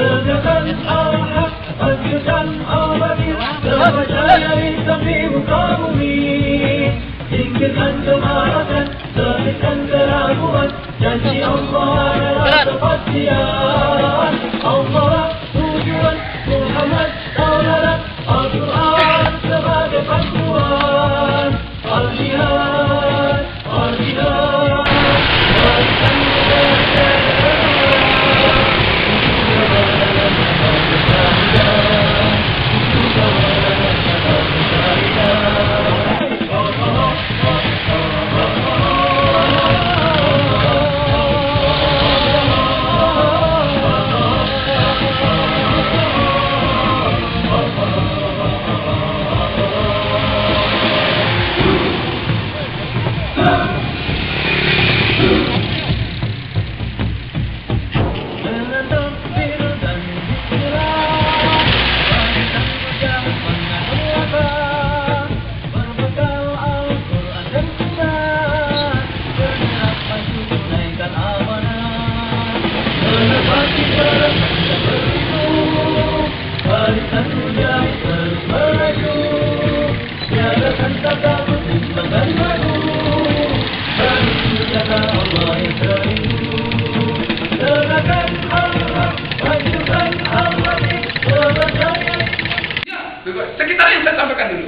Sekitar yang saya sampaikan dulu.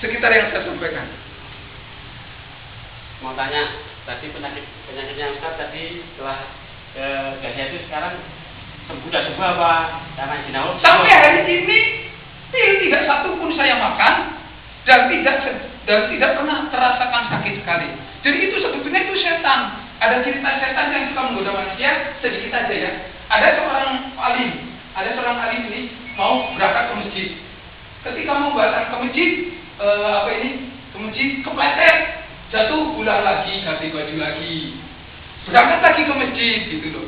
Sekitar yang saya sampaikan. Mau tanya, tadi penyakitnya Ustaz tadi setelah ke Gaza itu sekarang sudah sembuh apa? Karena sinau. Sampai hari ini pil tidak satu pun saya makan dan tidak dan tidak pernah terasakan sakit sekali. Jadi itu sebetulnya itu setan. Ada cerita setan yang suka menggoda manusia, sedikit aja ya. Ada seorang alim ini mau berangkat ke masjid. Ketika mau berangkat ke masjid, ke masjid kepleset, jatuh, ulang lagi, ganti baju lagi, berangkat lagi ke masjid gitu loh.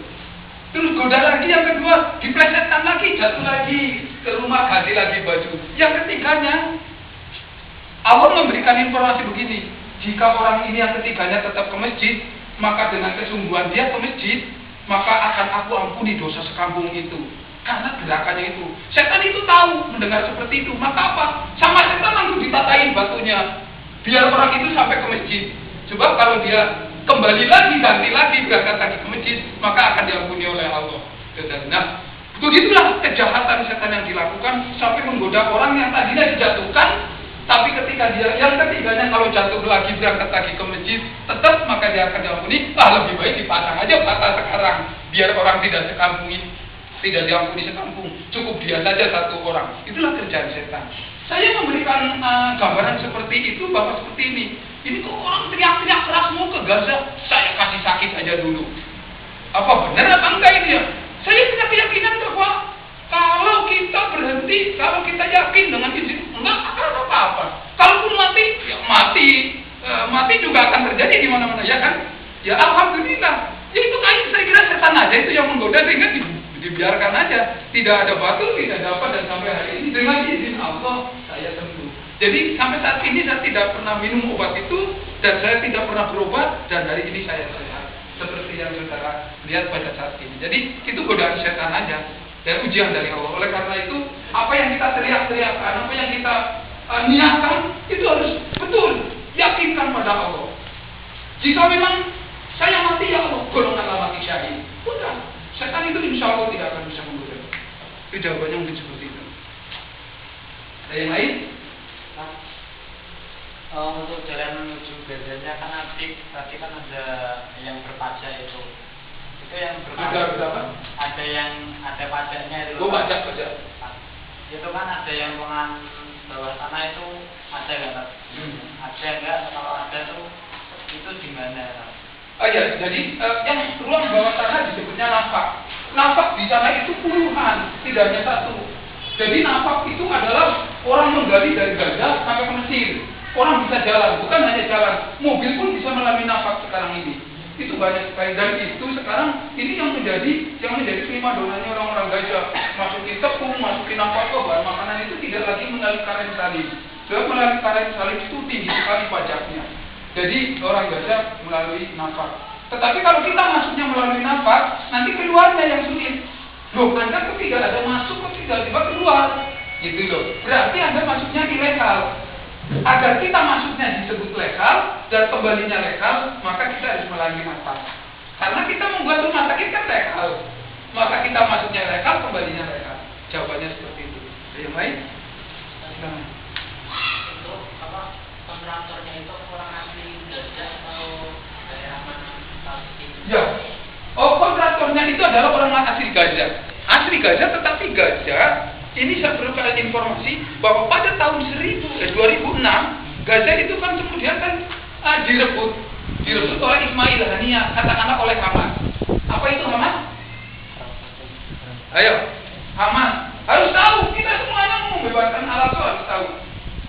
Terus goda lagi yang kedua, diplesetkan lagi, jatuh lagi ke rumah, ganti lagi baju. Yang ketiganya, Allah memberikan informasi begini, jika orang ini yang ketiganya tetap ke masjid, maka dengan kesungguhan dia ke masjid, maka akan aku ampuni dosa sekampung itu. Karena gerakannya itu. Setan itu tahu mendengar seperti itu, maka apa? Sama setan langsung ditatain batunya, biar orang itu sampai ke masjid. Sebab kalau dia kembali lagi, ganti lagi, berangkat lagi ke masjid, maka akan diampuni oleh Allah. Nah, begitulah kejahatan setan yang dilakukan sampai menggoda orang yang tadinya dijatuhkan, tapi ketika dia yang ketiganya kalau jatuh lagi, berangkat lagi ke masjid, tetap maka dia akan diampuni. Lebih baik dipasang aja patah sekarang, biar orang tidak diampuni sekampung, cukup dia saja satu orang. Itulah kerjaan setan. Saya memberikan gambaran seperti itu, Bapak, seperti ini. Ini kok orang teriak-teriak keras mau ke Gaza, saya kasih sakit aja dulu. Apa benar apa enggak ini ya? Saya punya keyakinan bahwa kalau kita berhenti, kalau kita yakin dengan izin, enggak akan apa-apa. Kalaupun mati, ya mati. Mati juga akan terjadi di mana-mana, ya kan? Ya alhamdulillah. Ya itu kayak saya kira setan aja itu yang menggoda, sehingga dibiarkan aja. Tidak ada batu, tidak ada apa, dan sampai hari ini dengan izin Allah saya sembuh. Jadi sampai saat ini saya tidak pernah minum obat itu, dan saya tidak pernah berobat, dan hari ini saya sehat. Seperti yang saudara lihat pada saat ini. Jadi itu godaan setan aja. Dan ujian dari Allah. Oleh karena itu, apa yang kita teriak-teriakkan, apa yang kita niatkan, itu harus betul. Yakinkan pada Allah. Jika memang saya mati, ya Allah, golonganlah mati syahid. Udah. Setan itu insya Allah tidak akan bisa menggoda. Itu jawabannya mungkin seperti itu. Ada yang lain? Untuk jalan menuju Gazanya kan nanti tadi kan ada yang berpajak itu. Itu yang berpajak. Ada berapa? Ada yang ada pajaknya itu. Oh, pajak. Itu kan ada yang ruangan bawah tanah itu ada nggak? Ada nggak? Kalau ada tuh itu di mana? Ya, jadi yang ruang bawah tanah disebutnya nafak. Nafak di sana itu puluhan, tidak hanya satu. Jadi nafak itu adalah orang menggali dari Gaza sampai ke Mesir. Orang bisa jalan, bukan hanya jalan, mobil pun bisa melalui nafak sekarang ini. Itu banyak sekali, dan itu sekarang ini yang menjadi prima donanya orang-orang Gaza. Masukin tepung, masukin nafak, bahan makanan itu tidak lagi melalui karen salib. Sebab melalui karen salib itu tinggi sekali pajaknya. Jadi orang Gaza melalui nafak. Tetapi kalau kita masuknya melalui nafak, nanti keluarnya yang sulit. Loh, Anda tidak ada masuk, tiba-tiba keluar. Gitu loh. Berarti Anda masuknya ilegal. Agar kita masuknya disebut legal dan kembalinya legal, maka kita harus melalui nafak. Karena kita membuat rumah sakit kan legal, maka kita masuknya legal, kembalinya legal. Jawabannya seperti itu. Ada yang lain? Untuk apa kontraktornya itu orang asli Gaza atau daerah mana? Ya. Oh, kontraktornya itu adalah orang asli Gaza. Asli Gaza, tetapi Gaza ini saya perlu kalian informasi bahwa pada tahun 2006 Gaza itu kan kemudian kan direbut oleh Ismail Haniyah, katakanlah oleh Hamas. Apa itu Hamas? Ayo, Hamas. Harus tahu, kita semuanya mau membebaskan Al-Aqsa harus tahu.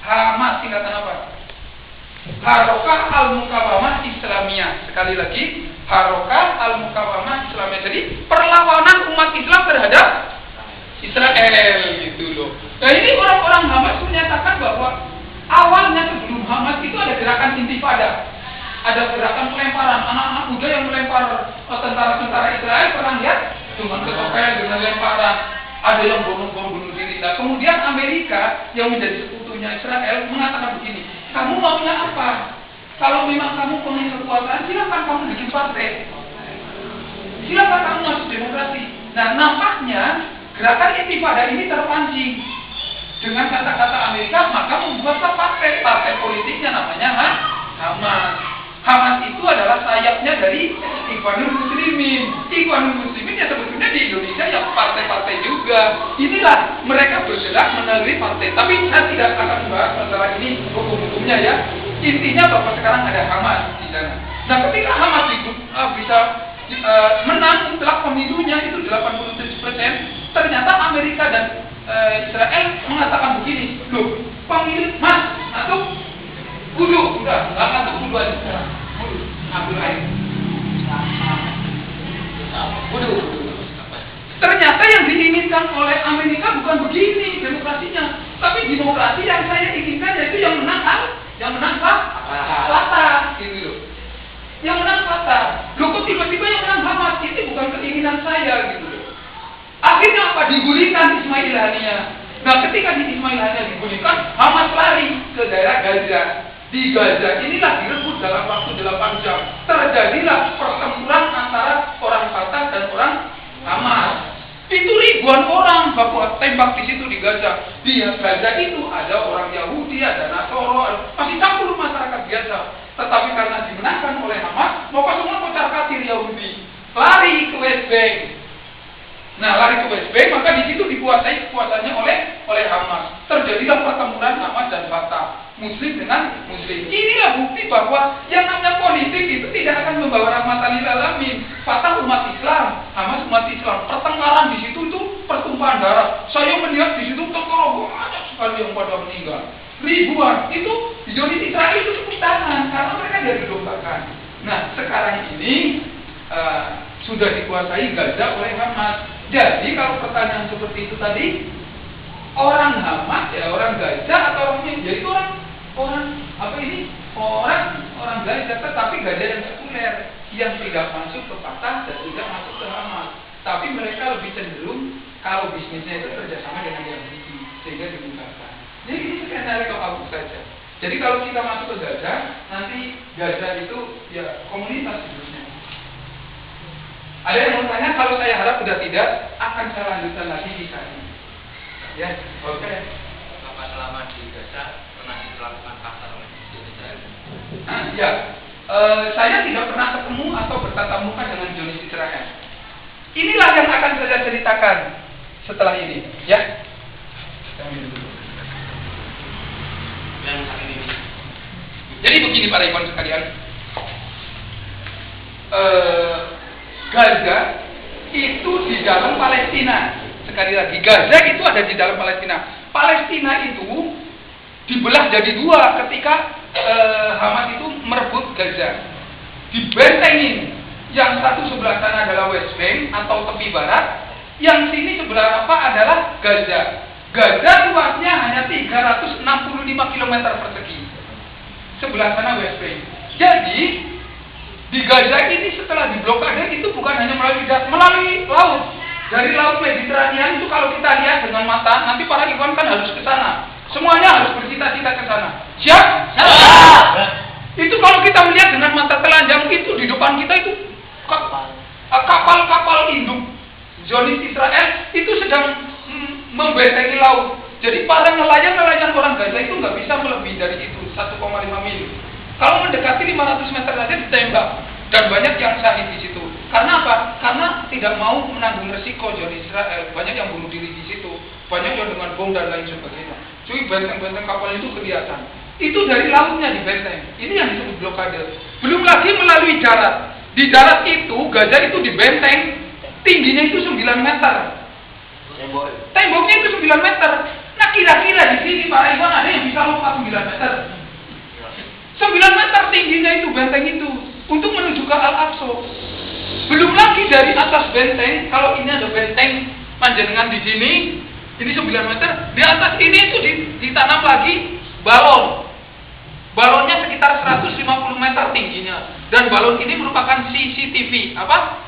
Hamas singkatan apa? Harokah Al-Mukawamah Islamiyah. Sekali lagi, Harokah Al-Mukawamah Islamiyah. Jadi perlawanan umat Islam terhadap Israel gitu loh. Nah ini orang-orang Hamas menyatakan bahwa awalnya sebelum Hamas itu ada gerakan intifada, ada gerakan pelemparan anak-anak muda yang melempar tentara-tentara Israel. Pernah lihat dengan ketopel, dengan lemparan, ada yang bom bunuh diri. Nah kemudian Amerika yang menjadi sekutunya Israel mengatakan begini, kamu maunya apa? Kalau memang kamu punya kekuasaan, silakan kamu bikin partai, silakan kamu masuk demokrasi. Nah nampaknya gerakan intifada ini terpancing dengan kata-kata Amerika, maka membuatlah partai politiknya namanya Hamas. Hamas itu adalah sayapnya dari Ikhwanul Muslimin. Ikhwanul Muslimin ya sebetulnya di Indonesia ya partai-partai juga. Inilah mereka bergerak melalui partai. Tapi saya tidak akan membahas masalah ini hukum-hukumnya. intinya ya. Intinya bahwa sekarang ada Hamas di sana. Nah, ketika Hamas itu bisa menang mutlak pemilunya itu 87%, ternyata Amerika dan Israel mengatakan begini, loh, pemilu mas atau kudu, udah, nggak ngantuk kudu aja sekarang, kudu, ambil air, kudu. Ternyata yang diinginkan oleh Amerika bukan begini demokrasinya, tapi demokrasi yang saya inginkan yaitu yang menang Fatah, gitu loh. Yang menang Fatah. Loh kok tiba-tiba yang menang Hamas? Ini bukan keinginan saya, gitu loh. Akhirnya apa? Digulingkan Ismail Haniyah. Nah, ketika di Ismail Haniyah digulingkan, Hamas lari ke daerah Gaza. Di Gaza inilah direbut dalam waktu 8 jam. Terjadilah pertempuran antara orang Fatah dan orang Hamas. Itu ribuan orang baku tembak di situ di Gaza. Di Gaza itu ada orang Yahudi, ada Nasoro, masih campur masyarakat biasa. Tetapi karena dimenangkan oleh Hamas, maka semua kocar-kacir Yahudi lari ke West Bank. Nah, lari ke West Bank, maka di situ kekuasaannya oleh Hamas. Terjadilah pertempuran Hamas dan Fatah, Muslim dengan Muslim. Inilah bukti bahwa yang namanya politik itu tidak akan membawa rahmatan lil alamin. Fatah umat Islam, Hamas umat Islam. Pertengkaran di situ itu pertumpahan darah. Saya melihat di situ tengkorak banyak sekali yang pada meninggal. Ribuan itu di Zionis Israel itu tepuk tangan karena mereka dari dombakan. Nah, sekarang ini sudah dikuasai Gaza oleh Hamas. Jadi kalau pertanyaan seperti itu tadi, orang Hamas ya orang Gaza atau orang jadi orang Gaza, tetapi Gaza yang sekuler yang tidak masuk ke Fatah dan tidak masuk ke Hamas. Tapi mereka lebih cenderung kalau bisnisnya itu kerjasama dengan Yahudi sehingga dibukakan. Jadi ini skenario kabur saja. Jadi kalau kita masuk ke Gaza, nanti Gaza itu ya komunitas hidupnya. Ada yang mau tanya? Kalau saya harap sudah tidak, akan saya lanjutkan lagi di sana. Ya, oke. Bapak selama di Gaza pernah dilakukan pasar oleh Israel? Ya, saya tidak pernah ketemu atau bertatap muka dengan Zionis Israel. Inilah yang akan saya ceritakan setelah ini, ya. Jadi begini para ikhwan sekalian, Gaza itu di dalam Palestina. Sekali lagi, Gaza itu ada di dalam Palestina. Palestina itu dibelah jadi dua ketika Hamas itu merebut Gaza. Dibentengin. Yang satu sebelah sana adalah West Bank atau tepi barat, yang sini sebelah apa adalah Gaza. Gaza luasnya hanya 365 km persegi. Sebelah sana West Bank. Jadi di Gaza ini setelah diblokade itu bukan hanya melalui laut. Dari laut Mediterania itu kalau kita lihat dengan mata, nanti para ikhwan kan harus ke sana. Semuanya harus bercita-cita ke sana. Siap? Siap. Itu kalau kita melihat dengan mata telanjang itu di depan kita itu kapal-kapal induk Zionis Israel itu sedang membentengi laut. Jadi para nelayan orang Gaza itu nggak bisa melebihi dari itu 1,5 mil. Kalau mendekati 500 meter saja ditembak dan banyak yang syahid di situ. Karena apa? Karena tidak mau menanggung resiko Zionis Israel. Banyak yang bunuh diri di situ, banyak yang dengan bom dan lain sebagainya. Cuy, benteng-benteng kapal itu kelihatan. Itu dari lautnya di benteng. Ini yang disebut blokade. Belum lagi melalui darat. Di darat itu Gaza itu di benteng, tingginya itu 9 meter. Temboknya itu 9 meter. Nah kira-kira di sini para ikhwan ada yang bisa lompat 9 meter. 9 meter tingginya itu benteng itu untuk menuju ke Al-Aqsa. Belum lagi dari atas benteng, kalau ini ada benteng panjenengan di sini, ini 9 meter. Di atas ini itu ditanam lagi balon. Balonnya sekitar 150 meter tingginya. Dan balon ini merupakan CCTV. Apa?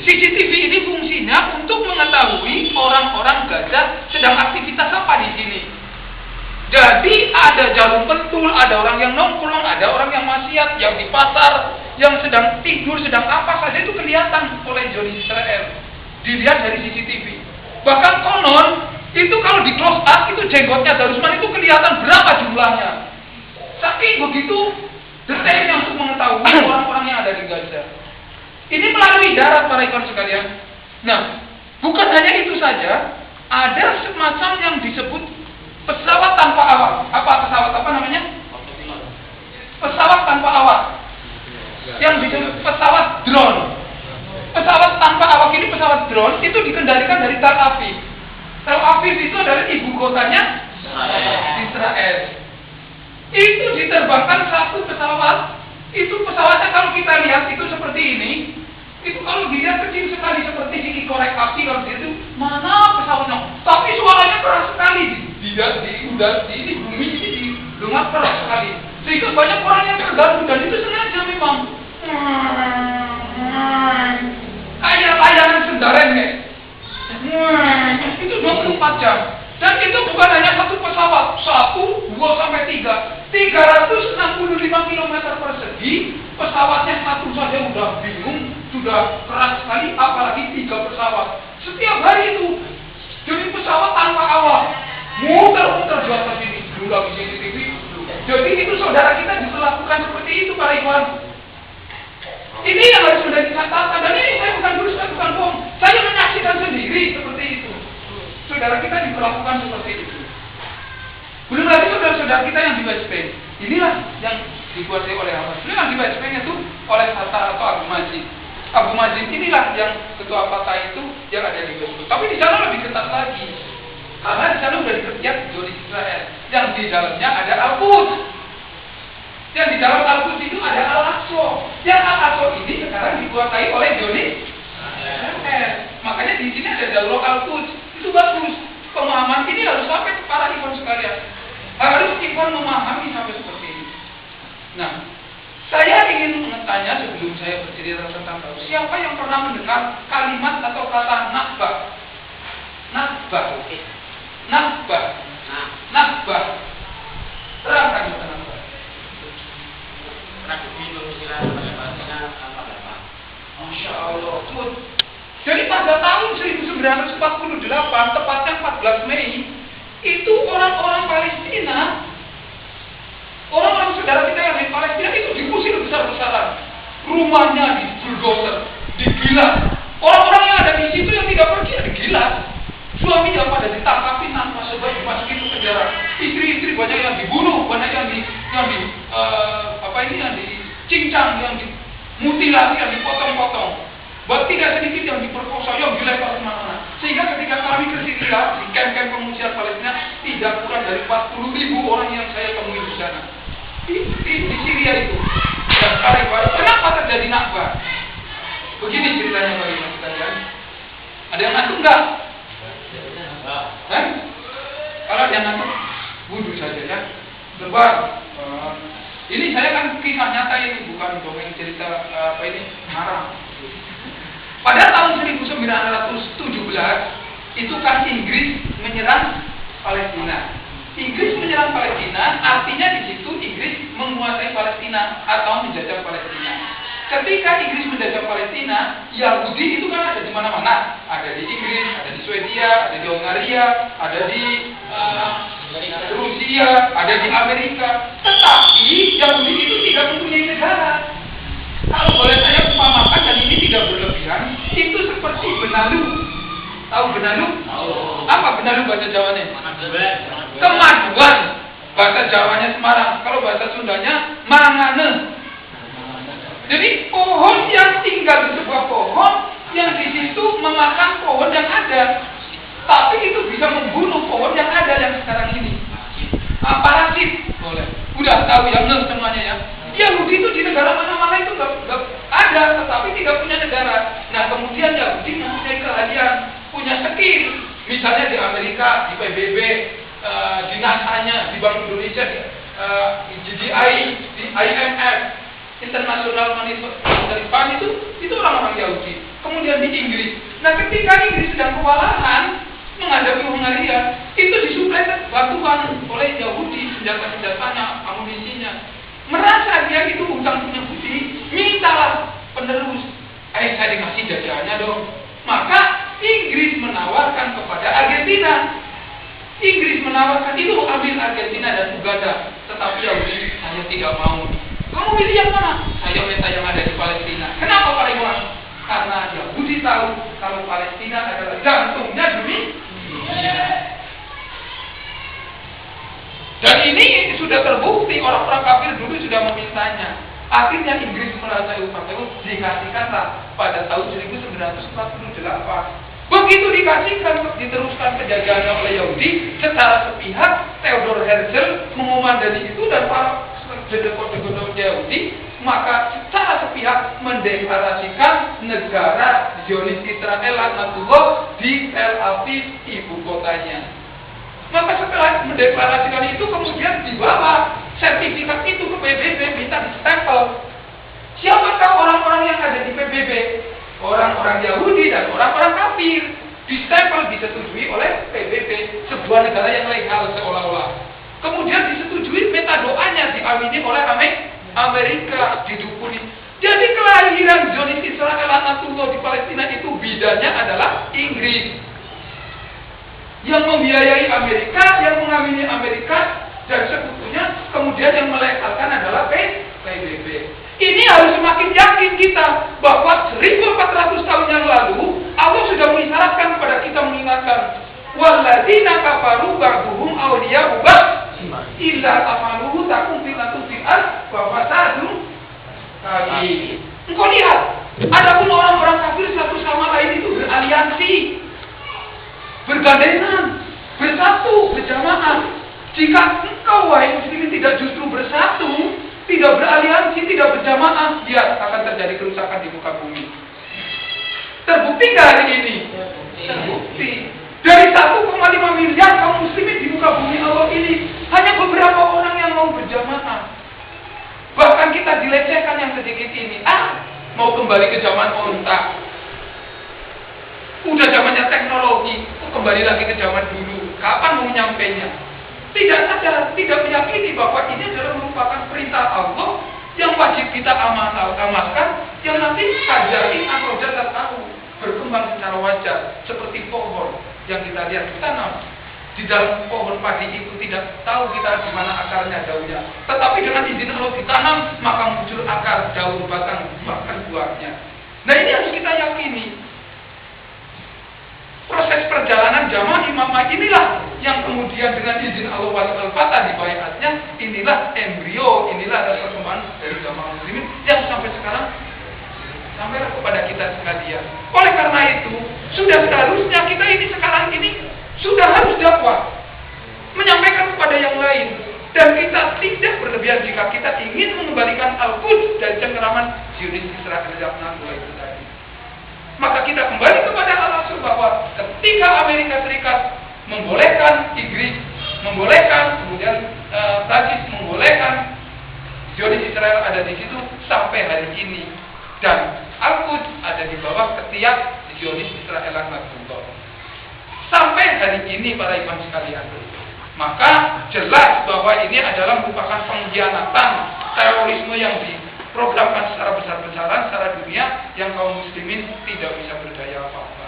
CCTV ini fungsinya untuk mengetahui orang-orang Gaza sedang aktivitas apa di sini. Jadi ada jarum pentul, ada orang yang nongkrong, ada orang yang maksiat, yang di pasar, yang sedang tidur, sedang apa saja itu kelihatan oleh Zionis Israel. Dilihat dari CCTV. Bahkan konon itu kalau di close up itu jenggotnya Darusman itu kelihatan berapa jumlahnya. Saking begitu detailnya untuk mengetahui orang-orang yang ada di Gaza. Ini melalui darat para ikhwan sekalian. Nah, bukan hanya itu saja, ada semacam yang disebut pesawat tanpa awak. Apa pesawat apa namanya? pesawat tanpa awak, yang disebut pesawat drone. Pesawat tanpa awak ini, pesawat drone itu dikendalikan dari Tel Aviv. Tel Aviv itu adalah ibu kotanya Israel. Itu diterbangkan satu pesawat. Itu pesawatnya kalau kita lihat itu seperti ini. Itu kalau dilihat kecil sekali seperti siki korek api kalau itu mana pesawatnya. Tapi suaranya keras sekali. Di udara di bumi ini didengar keras sekali. Sehingga banyak orang yang terganggu dan itu sengaja memang. Kayak layangan Sendaren itu 24 jam. Dan itu bukan hanya satu pesawat, 1, 2, sampai 3, 365 km persegi. Pesawatnya satu saja udah bingung, sudah keras sekali, apalagi 3 pesawat. Setiap hari itu, jadi pesawat tanpa awak, muter-muter di atas ini, udah di CCTV. Jadi itu saudara kita diperlakukan seperti itu, para ikhwan. Ini yang harus sudah dicatatkan, dan ini saya bukan dusta, bukan bohong. Saya menyaksikan sendiri seperti itu. Saudara kita diperlakukan seperti itu. Belum lagi saudara-saudara kita yang di West Bank. Inilah yang dikuasai oleh Hamas. Ini yang di West Bank itu oleh Fatah atau Abu Majid. Abu Majid inilah yang ketua Fatah itu yang ada di West Bank. Tapi di sana lebih ketat lagi. Karena di sana sudah dikerjakan di Israel. Yang di dalamnya ada Al-Quds. Yang di dalam Al-Quds itu ada Al-Aqsa. Yang Al-Aqsa ini sekarang dikuasai oleh Zionis. Makanya di sini ada Daulah Al-Quds. Itu bagus. Pemahaman ini harus sampai ke para ikhwan sekalian. Harus ikhwan memahami sampai seperti ini. Nah, saya ingin bertanya sebelum saya bercerita tentang tahu, siapa yang pernah mendengar kalimat atau kata nakbah? Nakbah. Nakbah. Nakbah. Terangkan kata nakbah. Masya Allah. Jadi pada tahun 1948, tepatnya 14 Mei, itu orang-orang Palestina, orang-orang saudara kita yang di Palestina itu diusir besar-besaran. Rumahnya dibulldozer, digilas. Orang-orang yang ada di situ yang tidak pergi digilas. Suaminya pada ditangkapin tanpa sebab dimasukin ke penjara. Istri-istri banyak yang dibunuh, banyak yang dicincang, yang dimutilasi, yang dipotong-potong. Bahwa tidak sedikit yang diperkosa, yang dilempar kemana-mana. Sehingga ketika kami ke Syria, di kamp-kamp pengungsian Palestina, tidak kurang dari 40.000 orang yang saya temui di sana. Di Syria itu. Dan kenapa terjadi nakbah? Begini ceritanya bagi mas sekalian. Ada yang ngantuk enggak? Kalau ada yang ngantuk, wudhu saja ya. Berbar. Ini saya kan kisah nyata ini, bukan dongeng cerita marah. Pada tahun 1917 itu kan Inggris menyerang Palestina. Inggris menyerang Palestina artinya di situ Inggris menguasai Palestina atau menjajah Palestina. Ketika Inggris menjajah Palestina, Yahudi itu kan ada di mana-mana. Ada di Inggris, ada di Swedia, ada di Hungaria, ada di Rusia, ada di Amerika. Tetapi Yahudi itu tidak mempunyai negara. Kalau boleh saya umpamakan, dan ini tidak berlebihan, itu seperti benalu. Tahu benalu? Tahu. Apa benalu bahasa Jawanya? Kemajuan. Bahasa Jawanya Semarang. Kalau bahasa Sundanya mangane. Jadi pohon yang tinggal di sebuah pohon yang di situ memakan pohon yang ada, tapi itu bisa membunuh pohon yang ada yang sekarang ini. Parasit. Boleh. Udah tahu yang semuanya ya. Yahudi itu di negara mana-mana itu gak ada, tetapi tidak punya negara. Nah kemudian Yahudi mempunyai keahlian, punya skill. Misalnya di Amerika, di PBB, di NASA-nya, di Bank Indonesia, di GDI, di IMF, International Monetary Fund itu orang-orang Yahudi. Kemudian di Inggris. Nah ketika Inggris sedang kewalahan menghadapi Hungaria, itu disuplai batuan oleh Yahudi, senjata-senjatanya, amunisinya. Merasa dia itu hutang punya budi, mintalah penerus. Saya dikasih jajahannya dong. Maka Inggris menawarkan kepada Argentina. Inggris menawarkan itu ambil Argentina dan Uganda. Tetapi Yahudi saya tidak mau. Kamu pilih yang mana? Saya minta yang ada di Palestina. Kenapa Pak Iwan? Karena Yahudi tahu kalau Palestina adalah jantungnya dunia. Dan ini sudah terbukti orang-orang kafir dulu sudah memintanya. Akhirnya Inggris merasa dikasihkanlah pada tahun 1948. Begitu dikasihkan, diteruskan penjajahan oleh Yahudi secara sepihak, Theodor Herzl mengumandani itu dan para dedekot-dedekot Yahudi, maka secara sepihak mendeklarasikan negara Zionis Israel Laknatullah di Tel Aviv, ibu kotanya. Maka setelah mendeklarasikan itu kemudian dibawa sertifikat itu ke PBB, minta distempel. Siapakah orang-orang yang ada di PBB? Orang-orang Yahudi dan orang-orang kafir. Distempel, disetujui oleh PBB, sebuah negara yang legal seolah-olah. Kemudian disetujui, minta doanya diamini oleh Amerika, didukuni. Jadi kelahiran Zionis Israel Laknatullah di Palestina itu bidannya adalah Inggris. Yang membiayai Amerika, yang mengamini Amerika, dan sekutunya, kemudian yang melegalkan adalah PBB. Ini harus semakin yakin kita bahwa 1400 tahun yang lalu Allah sudah mengisyaratkan kepada kita, mengingatkan walladzina kafaru ba'duhum awliya'u ba'd illa amaluhu takum filatun fil ard wa fasadun kabir. Engkau lihat, adapun orang-orang kafir satu sama lain itu beraliansi, bergandengan, bersatu, berjamaah. Jika engkau wahai muslimin tidak justru bersatu, tidak beraliansi, tidak berjamaah, dia akan terjadi kerusakan di muka bumi. Terbukti nggak hari ini? Terbukti. Dari 1,5 miliar kaum muslimin di muka bumi Allah ini, hanya beberapa orang yang mau berjamaah. Bahkan kita dilecehkan yang sedikit ini. Mau kembali ke zaman onta. Udah zamannya teknologi, kembali lagi ke zaman dulu. Kapan mau nyampainya? Tidak sadar, tidak meyakini bahwa ini adalah merupakan perintah Allah yang wajib kita amalkan, yang nanti sajari atau jatah tahu berkembang secara wajar seperti pohon yang kita lihat ditanam. Di dalam pohon padi itu tidak tahu kita di mana akarnya, daunnya. Tetapi dengan izin Allah ditanam, maka muncul akar, daun, batang, bahkan buahnya. Nah ini harus kita yakini. Proses perjalanan jamaah imamah inilah yang kemudian dengan izin Allah Al-Fatah di bayatnya, inilah embrio, inilah perkembangan dari jamaah muslimin yang sampai sekarang sampai kepada kita sekalian. Oleh karena itu, sudah seharusnya kita ini sekarang ini sudah harus dakwah, menyampaikan kepada yang lain, dan kita tidak berlebihan jika kita ingin mengembalikan Al-Quds dari cengkeraman Zionis Israel mulai itu tadi. Maka kita kembali kepada al-asal bahwa ketika Amerika Serikat membolehkan Inggris, membolehkan kemudian Prancis membolehkan Zionis Israel ada di situ sampai hari ini, dan Al-Quds ada di bawah ketiak Zionis Israel Laknatullah sampai hari ini para imam sekalian. Maka jelas bahwa ini adalah merupakan pengkhianatan, terorisme yang diprogramkan secara besar-besaran secara dunia yang kaum muslimin tidak bisa berdaya apa-apa.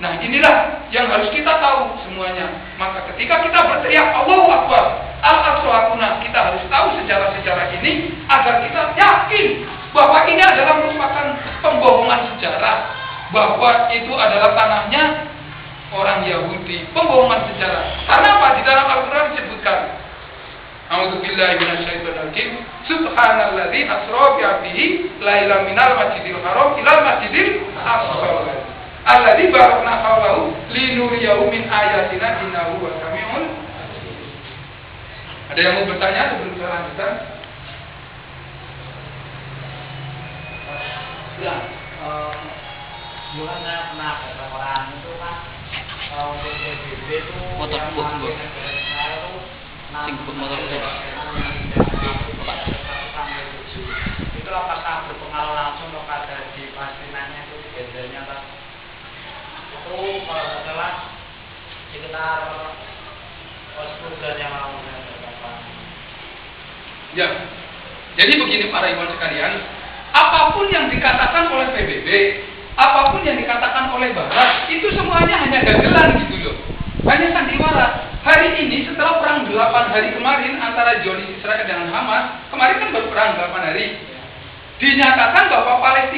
Nah inilah yang harus kita tahu semuanya. Maka ketika kita berteriak Allahu Akbar, Al-Aqsa Hakuna, kita harus tahu sejarah-sejarah ini agar kita yakin bahwa ini adalah merupakan pembohongan sejarah, bahwa itu adalah tanahnya orang Yahudi, pembohongan sejarah. Karena apa? Di dalam Al-Quran disebutkan, A'udzubillahi minasyaitonirrajim, Subhanalladzi asra bi'abdihi lailan minal masjidil haram ilal masjidil aqsa alladzi barakna hawlahu linuriyahu min ayatina innahu wasami'un. Ada yang mau bertanya sebelum saya lanjutkan? Ya, dulu kan saya pernah baca Quran itu kan untuk PBB itu motor yang buk saya itu singkut motor itu apakah berpengaruh langsung kepada di Palestinanya itu bedanya apa? Itu kalau tidak salah sekitar 10 bulan yang lalu saya berapa? Ya, jadi begini para ibu sekalian, apapun yang dikatakan oleh PBB, apapun yang dikatakan oleh Barat, itu semuanya hanya dagelan gitu loh, hanya sandiwara. Hari ini setelah perang 8 hari kemarin antara Zionis Israel dengan Hamas, kemarin kan baru perang 8 hari, dinyatakan bahwa Palestina